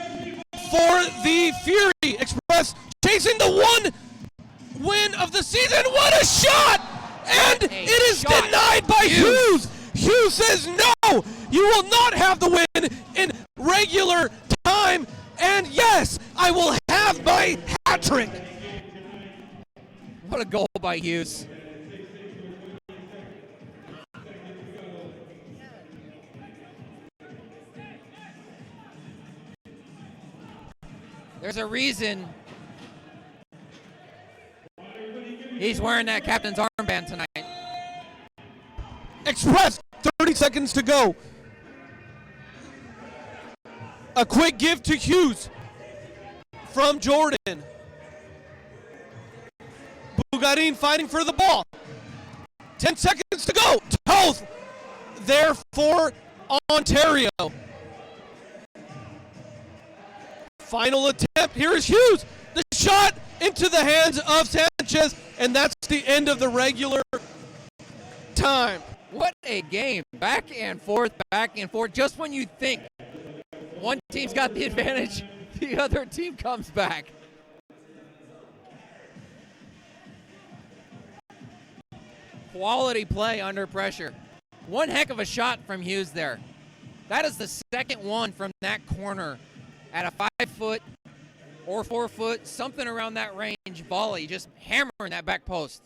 for the Fury. Express chasing the one win of the season. What a shot! And it is denied by Hughes. Hughes says no. You will not have the win in regular time. And yes, I will have my hat trick. What a goal by Hughes. There's a reason he's wearing that captain's armband tonight. Express, 30 seconds to go. A quick give to Hughes from Jordan. Bugarin fighting for the ball. 10 seconds to go. Toth there for Ontario. Final attempt. Here is Hughes. The shot into the hands of Sanchez, and that's the end of the regular time. What a game. Back and forth, just when you think one team's got the advantage, the other team comes back. Quality play under pressure. One heck of a shot from Hughes there. That is the second one from that corner at a 5-foot or 4-foot, something around that range volley, just hammering that back post.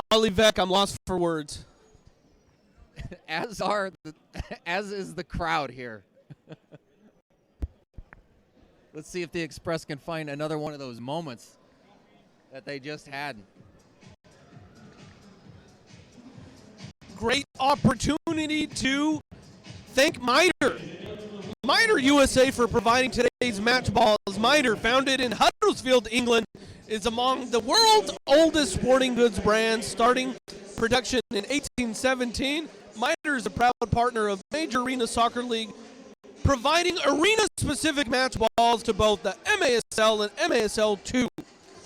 Polyvec, I'm lost for words. As is the crowd here. Let's see if the Express can find another one of those moments that they just had. Great opportunity to thank Miter USA for providing today's match balls. Miter, founded in Huddersfield, England, is among the world's oldest sporting goods brands, starting production in 1817, MITRE is a proud partner of Major Arena Soccer League, providing arena-specific match balls to both the MASL and MASL2.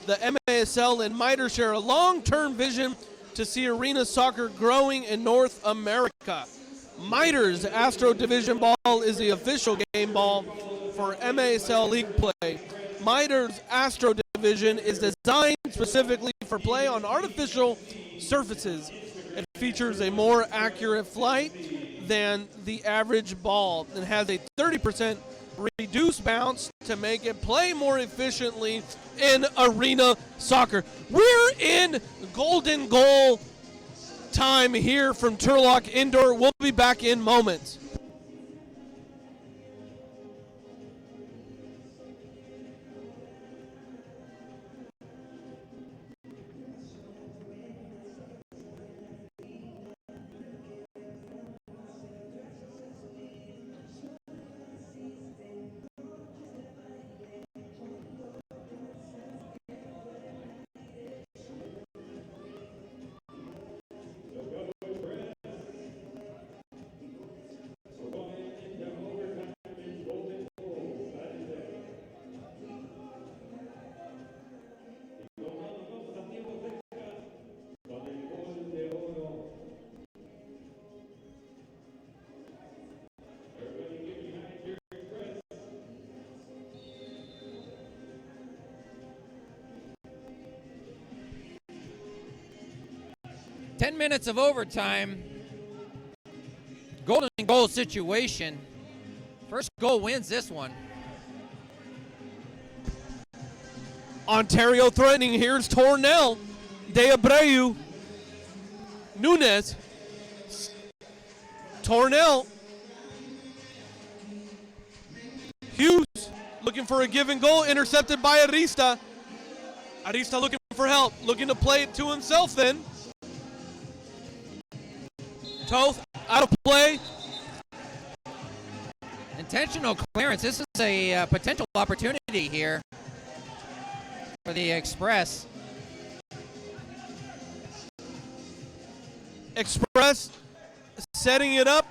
The MASL and MITRE share a long-term vision to see arena soccer growing in North America. MITRE's Astro Division ball is the official game ball for MASL League play. MITRE's Astro Division is designed specifically for play on artificial surfaces. It features a more accurate flight than the average ball and has a 30% reduced bounce to make it play more efficiently in arena soccer. We're in golden goal time here from Turlock Indoor. We'll be back in moments. Ten minutes of overtime. Golden goal situation. First goal wins this one. Ontario threatening. Here's Tornell. De Abreu. Nunez. Tornell. Hughes looking for a given goal. Intercepted by Arista. Arista looking for help. Looking to play it to himself then. Toth out of play. Intentional clearance. This is a potential opportunity here for the Express. Express setting it up.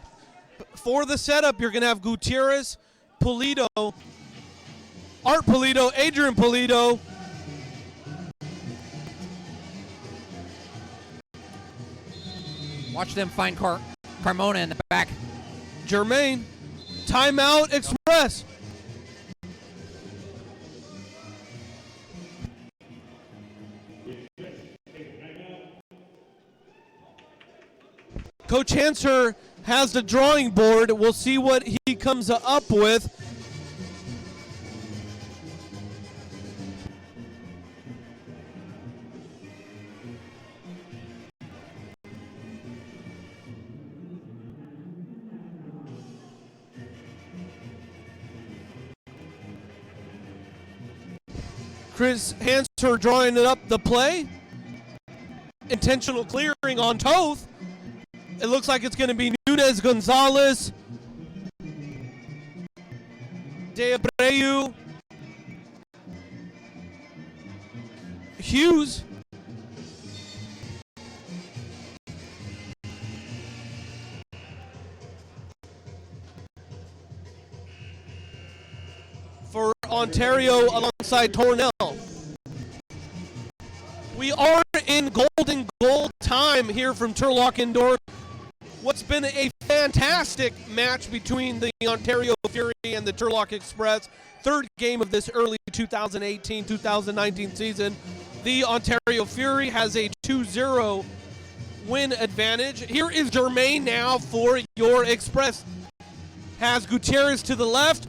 For the setup, you're going to have Gutierrez, Pulido, Art Pulido, Adrian Pulido. Watch them find Carmona in the back. Jermaine. Timeout, Express. Coach Hanser has the drawing board. We'll see what he comes up with. Chris Hanser drawing it up the play. Intentional clearing on Toth. It looks like it's going to be Nunez Gonzalez. De Abreu. Hughes. For Ontario alongside Tornell. We are in golden goal time here from Turlock Indoor. What's been a fantastic match between the Ontario Fury and the Turlock Express. Third game of this early 2018-2019 season. The Ontario Fury has a 2-0 win advantage. Here is Jermaine now for your Express. Has Gutierrez to the left.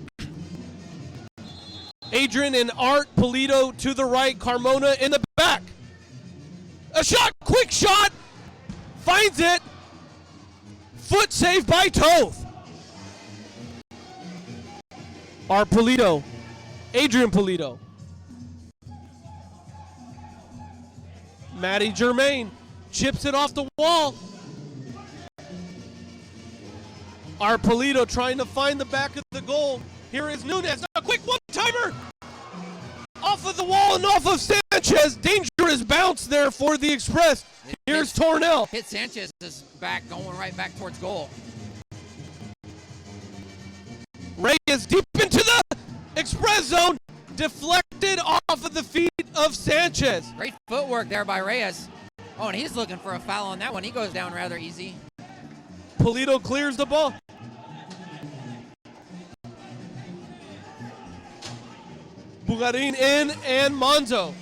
Adrian and Art Pulido to the right. Carmona in the back. A shot, quick shot. Finds it. Foot saved by Toth. Art Pulido. Adrian Pulido. Matty Germain chips it off the wall. Art Pulido trying to find the back of the goal. Here is Nunez. A quick one-timer. Off of the wall and off of Sanchez. Dangerous dangerous bounce there for the Express. Here's Tornell. Hit Sanchez's back, going right back towards goal. Reyes deep into the Express zone, deflected off of the feet of Sanchez. Great footwork there by Reyes. Oh, and he's looking for a foul on that one. He goes down rather easy. Pulido clears the ball. Bugarin in and Monzo.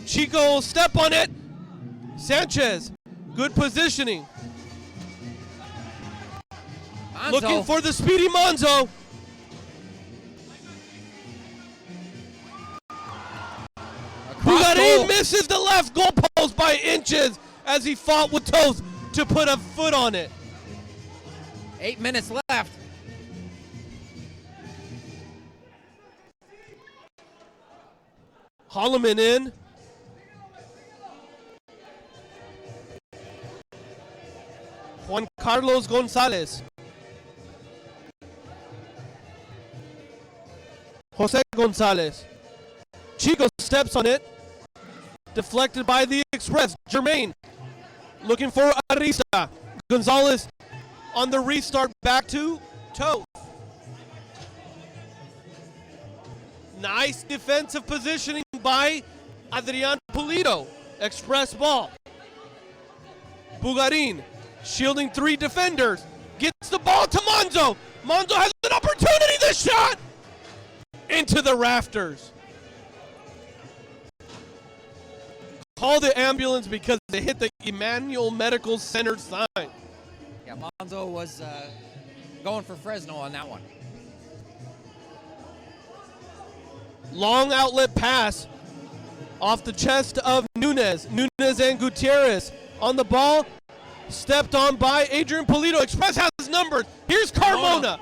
Chico will step on it. Sanchez, good positioning. Monzo. Looking for the speedy Monzo. Bugarin misses the left goalpost by inches as he fought with toes to put a foot on it. 8 minutes left. Holloman in. Juan Carlos Gonzalez. Jose Gonzalez. Chico steps on it. Deflected by the Express. Jermaine looking for Arista. Gonzalez on the restart back to Toth. Nice defensive positioning by Adrian Pulido. Express ball. Bugarin shielding 3 defenders. Gets the ball to Monzo. Monzo has an opportunity. The shot into the rafters. Call the ambulance because they hit the Emmanuel Medical Center sign. Yeah, Monzo was going for Fresno on that one. Long outlet pass off the chest of Nunez. Nunez and Gutierrez on the ball. Stepped on by Adrian Pulido. Express has his numbers. Here's Carmona.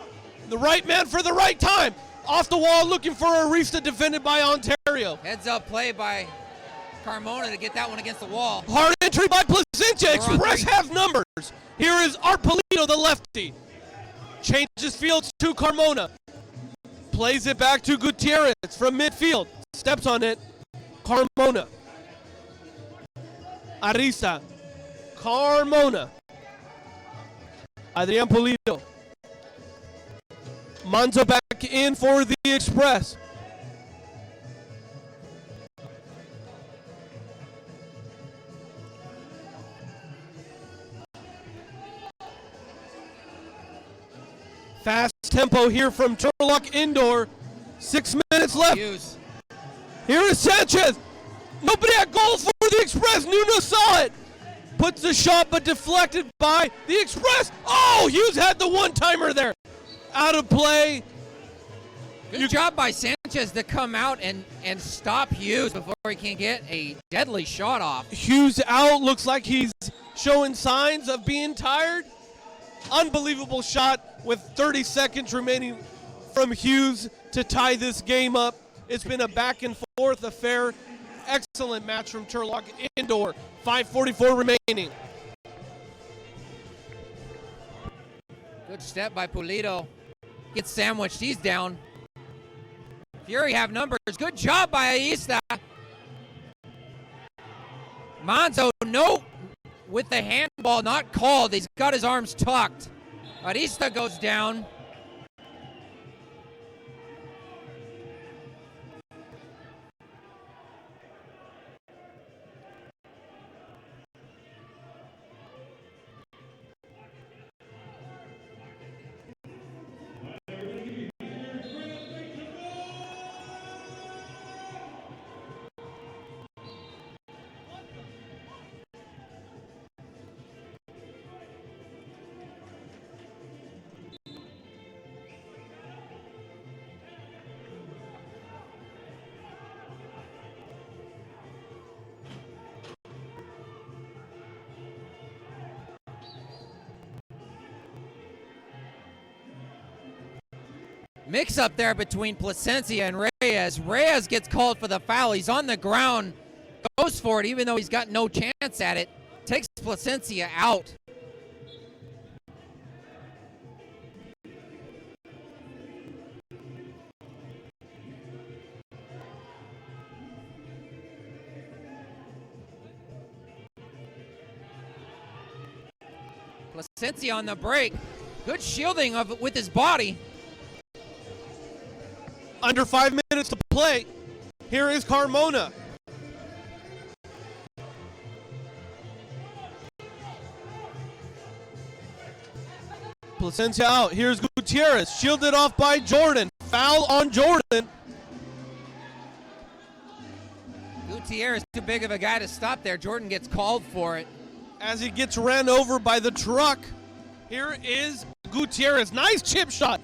The right man for the right time. Off the wall looking for Arista, defended by Ontario. Heads up play by Carmona to get that one against the wall. Hard entry by Placencia. Express have numbers. Here is Art Pulido, the lefty. Changes fields to Carmona. Plays it back to Gutierrez from midfield. Steps on it. Carmona. Arisa. Carmona. Adrian Pulido. Monzo back in for the Express. Fast tempo here from Turlock Indoor. 6 minutes left. Hughes. Here is Sanchez. Nobody at goal for the Express. Nuno saw it. Puts the shot, but deflected by the Express. Oh, Hughes had the one-timer there. Out of play. Good job by Sanchez to come out and stop Hughes before he can get a deadly shot off. Hughes out. Looks like he's showing signs of being tired. Unbelievable shot with 30 seconds remaining from Hughes to tie this game up. It's been a back and forth affair. Excellent match from Turlock Indoor. 5:44 remaining. Good step by Pulido. Gets sandwiched. He's down. Fury have numbers. Good job by Aista. Monzo, no, with the handball not called. He's got his arms tucked. Arista goes down. Mix up there between Placencia and Reyes. Reyes gets called for the foul. He's on the ground, goes for it even though he's got no chance at it. Takes Placencia out. Placencia on the break. Good shielding of with his body. Under 5 minutes to play. Here is Carmona. Placencia out. Here's Gutierrez. Shielded off by Jordan. Foul on Jordan. Gutierrez too big of a guy to stop there. Jordan gets called for it. As he gets ran over by the truck. Here is Gutierrez. Nice chip shot.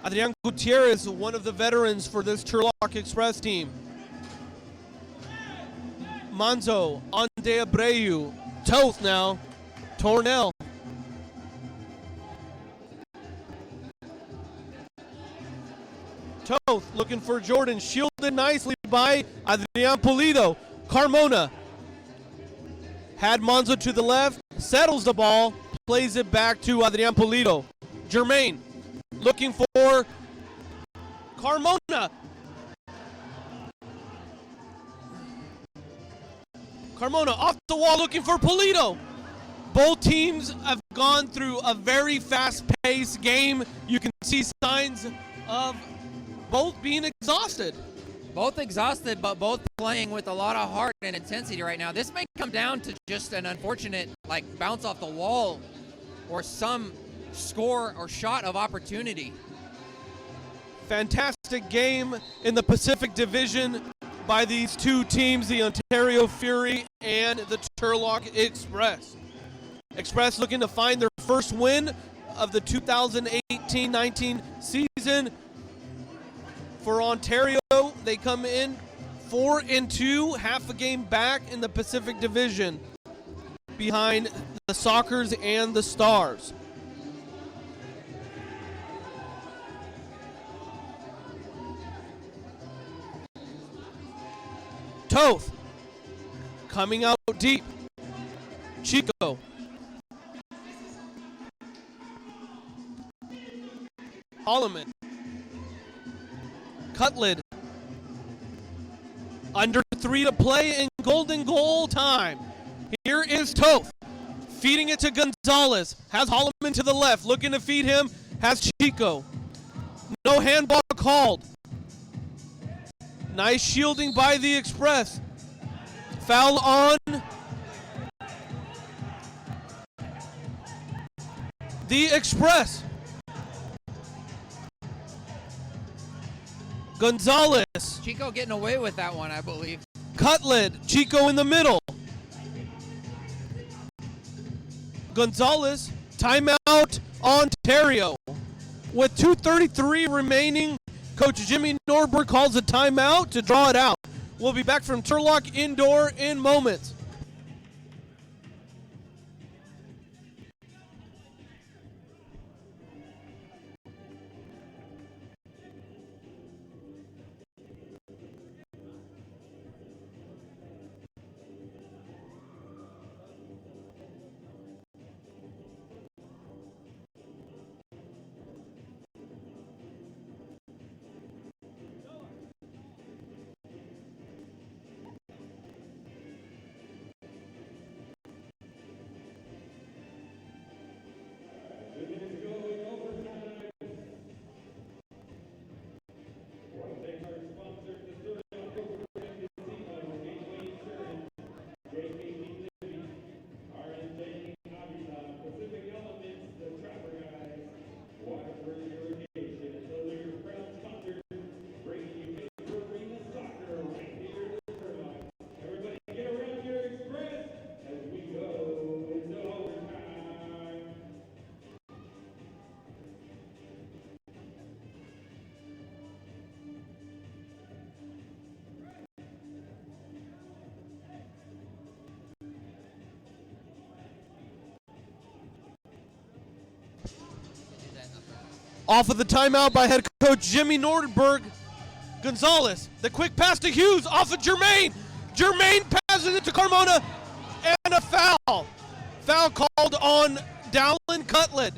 Adrian Gutierrez, one of the veterans for this Turlock Express team. Manzo on De Abreu. Toth now. Tornell. Toth looking for Jordan. Shielded nicely by Adrian Pulido. Carmona. Had Manzo to the left. Settles the ball. Plays it back to Adrian Pulido. Jermaine. Looking for Carmona. Carmona off the wall looking for Pulido. Both teams have gone through a very fast-paced game. You can see signs of both being exhausted. Both exhausted, but both playing with a lot of heart and intensity right now. This may come down to just an unfortunate, bounce off the wall or some score or shot of opportunity. Fantastic game in the Pacific Division by these two teams, the Ontario Fury and the Turlock Express. Express looking to find their first win of the 2018-19 season. For Ontario, they come in 4-2, half a game back in the Pacific Division behind the Sockers and the Stars. Toth coming out deep. Chico. Holloman. Cutlet. Under 3 to play in golden goal time. Here is Toth. Feeding it to Gonzalez. Has Holloman to the left. Looking to feed him. Has Chico. No handball called. Nice shielding by the Express. Foul on the Express. Gonzalez. Chico getting away with that one, I believe. Cutlet. Chico in the middle. Gonzalez. Timeout, Ontario. With 2:33 remaining, Coach Jimmy Norberg calls a timeout to draw it out. We'll be back from Turlock Indoor in moments. Off of the timeout by head coach Jimmy Nordenberg. Gonzalez, the quick pass to Hughes off of Jermaine. Jermaine passes it to Carmona, and a foul. Foul called on Dowlin Cutlet.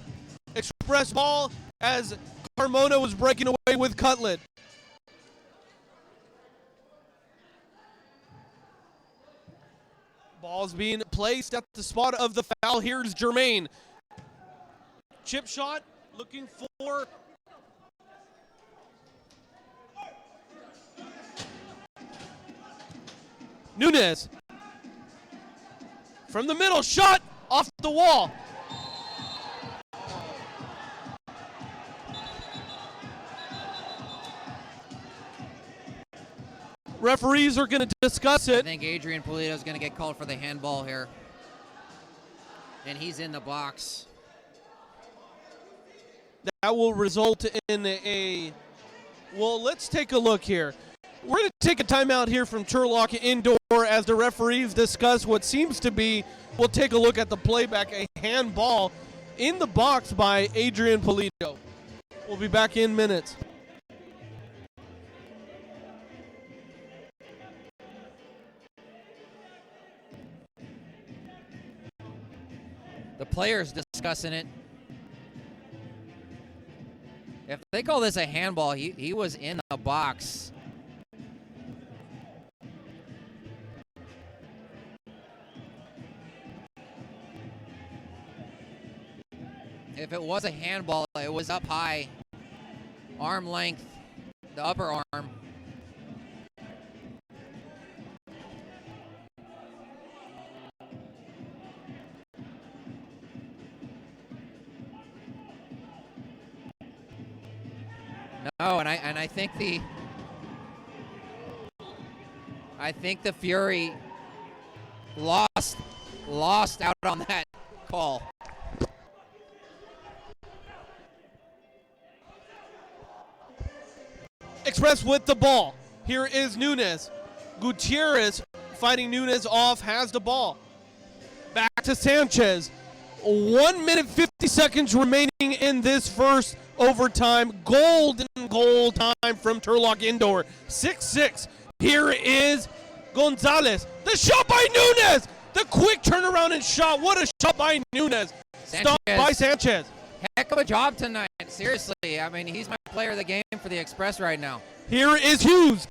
Express ball as Carmona was breaking away with Cutlet. Ball's being placed at the spot of the foul. Here's Jermaine. Chip shot, looking for Nunes. From the middle, shot off the wall. Referees are going to discuss I it. think Adrian Polito is going to get called for the handball here. And he's in the box. That will result in well, let's take a look here. We're going to take a timeout here from Turlock Indoor as the referees discuss what seems to be, we'll take a look at the playback, a handball in the box by Adrian Polito. We'll be back in minutes. The players discussing it. If they call this a handball, he was in the box. If it was a handball, it was up high, arm length, the upper arm. No, and I think the Fury lost out on that call. Express with the ball. Here is Nunes. Gutierrez fighting Nunes off, has the ball. Back to Sanchez. 1 minute 50 seconds remaining in this first overtime. Golden goal time from Turlock Indoor. 6-6. Here is Gonzalez. The shot by Nunes. The quick turnaround and shot. What a shot by Nunes. Stopped by Sanchez. Heck of a job tonight. Seriously, I mean, he's my player of the game for the Express right now. Here is Hughes,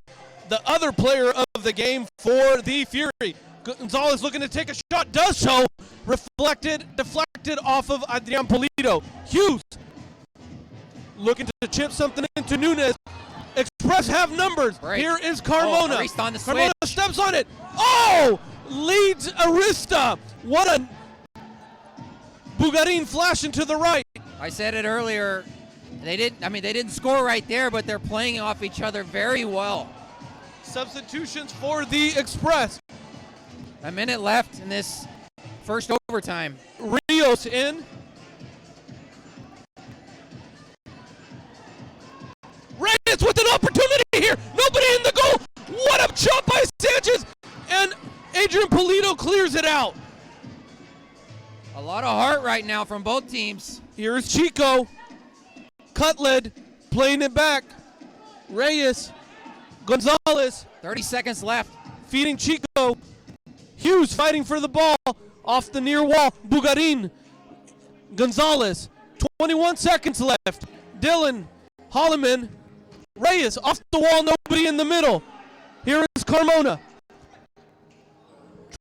the other player of the game for the Fury. Gonzalez looking to take a shot, does so. Deflected off of Adrian Polito. Hughes looking to chip something into Nunes. Express have numbers. Break. Here is Carmona. Arista on the Carmona switch. steps on it. Oh! Leads Arista. What a Bugarin flashing to the right. I said it earlier. They didn't score right there, but they're playing off each other very well. Substitutions for the Express. A minute left in this first overtime. Rios in. Reyes with an opportunity here. Nobody in the goal. What a shot by Sanchez. And Adrian Polito clears it out. A lot of heart right now from both teams. Here's Chico. Cutlet playing it back. Reyes. Gonzalez 30 seconds left. feeding Chico. Hughes fighting for the ball off the near wall. Bugarin. Gonzalez. 21 seconds left. Dylan. Holloman. Reyes off the wall. Nobody in the middle. Here is Carmona.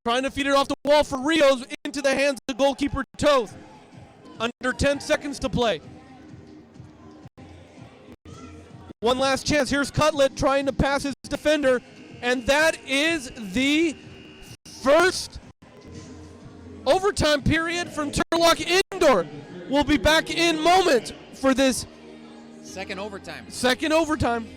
Trying to feed it off the wall for Rios into the hands of goalkeeper Toth. Under 10 seconds to play. One last chance. Here's Cutlet trying to pass his defender. And that is the first overtime period from Turlock Indoor. We'll be back in moments for this Second overtime. second overtime.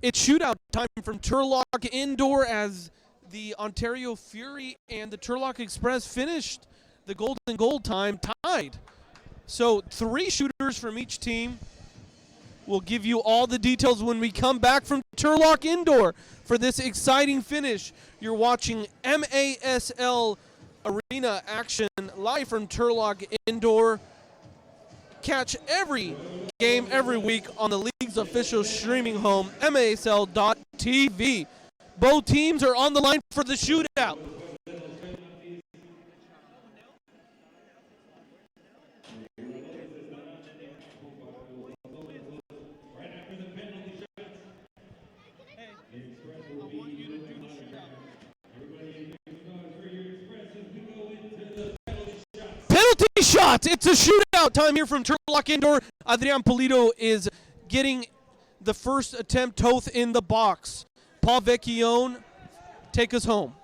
It's shootout time from Turlock Indoor as the Ontario Fury and the Turlock Express finished the golden goal time tied. So 3 shooters from each team. We'll give you all the details when we come back from Turlock Indoor for this exciting finish. You're watching MASL Arena action live from Turlock Indoor. Catch every game every week on the league's official streaming home, MASL.TV. Both teams are on the line for the shootout. Penalty shots! It's a shootout time here from Turlock Indoor. Adrian Polito is getting the first attempt, Toth in the box. Paul Vecchione, take us home.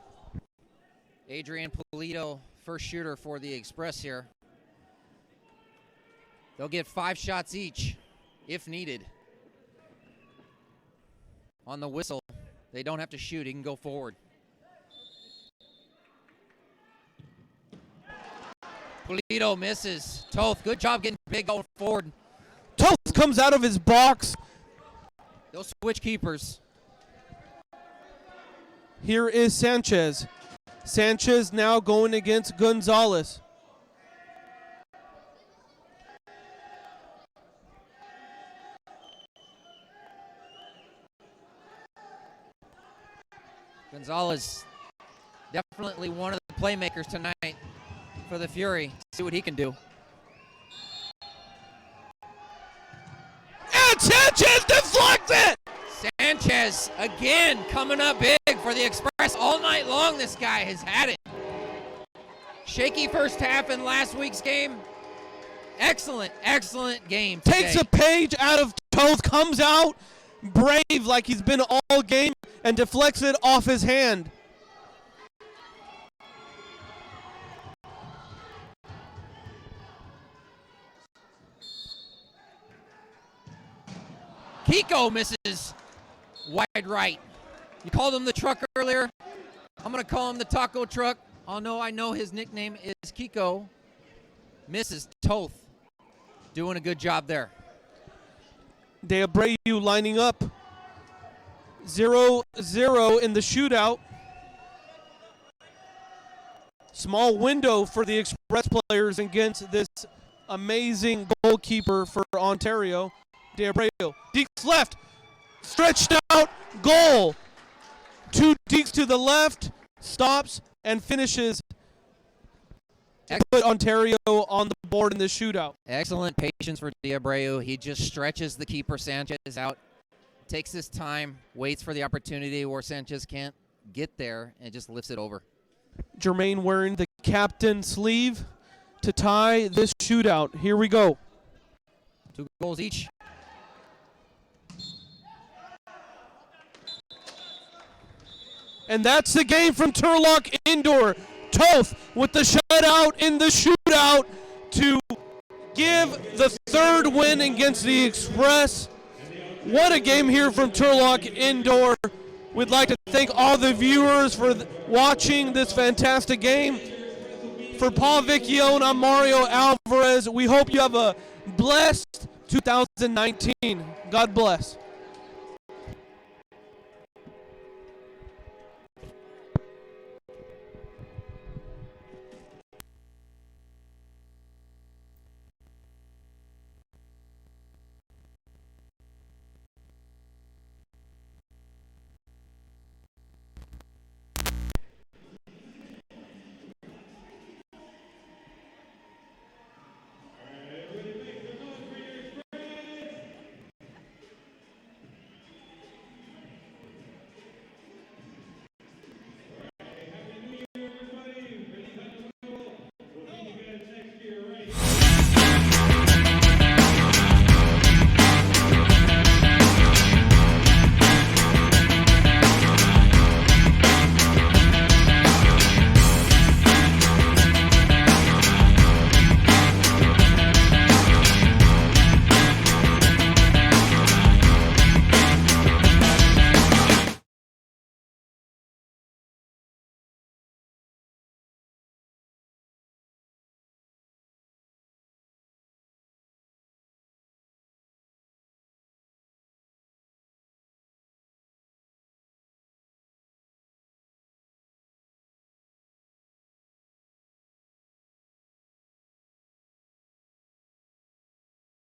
Adrian Polito, first shooter for the Express here. They'll get 5 shots each, if needed. On the whistle, they don't have to shoot. He can go forward. Polito misses. Toth, good job getting big going forward. Toth comes out of his box. They'll switch keepers. Here is Sanchez. Sanchez now going against Gonzalez. Gonzalez, definitely one of the playmakers tonight for the Fury. See what he can do. And Sanchez deflects it! Sanchez again coming up big for the Express. All night long this guy has had it. Shaky first half in last week's game. Excellent, excellent game today. Takes a page out of Toth, comes out brave like he's been all game, and deflects it off his hand. Kiko misses wide right. You called him the truck earlier. I'm going to call him the taco truck. Although I know his nickname is Kiko. Misses. Toth doing a good job there. De Abreu lining up 0-0 in the shootout. Small window for the Express players against this amazing goalkeeper for Ontario. De Abreu, Deeks left, stretched out, goal. 2 Deeks to the left, stops and finishes to put Ontario on the board in the shootout. Excellent patience for De Abreu. He just stretches the keeper Sanchez out, takes his time, waits for the opportunity where Sanchez can't get there, and just lifts it over. Jermaine wearing the captain sleeve to tie this shootout. Here we go. 2 goals each. And that's the game from Turlock Indoor. Toth with the shutout in the shootout to give the 3rd win against the Express. What a game here from Turlock Indoor. We'd like to thank all the viewers for watching this fantastic game. For Paul Vecchione, I'm Mario Alvarez. We hope you have a blessed 2019. God bless.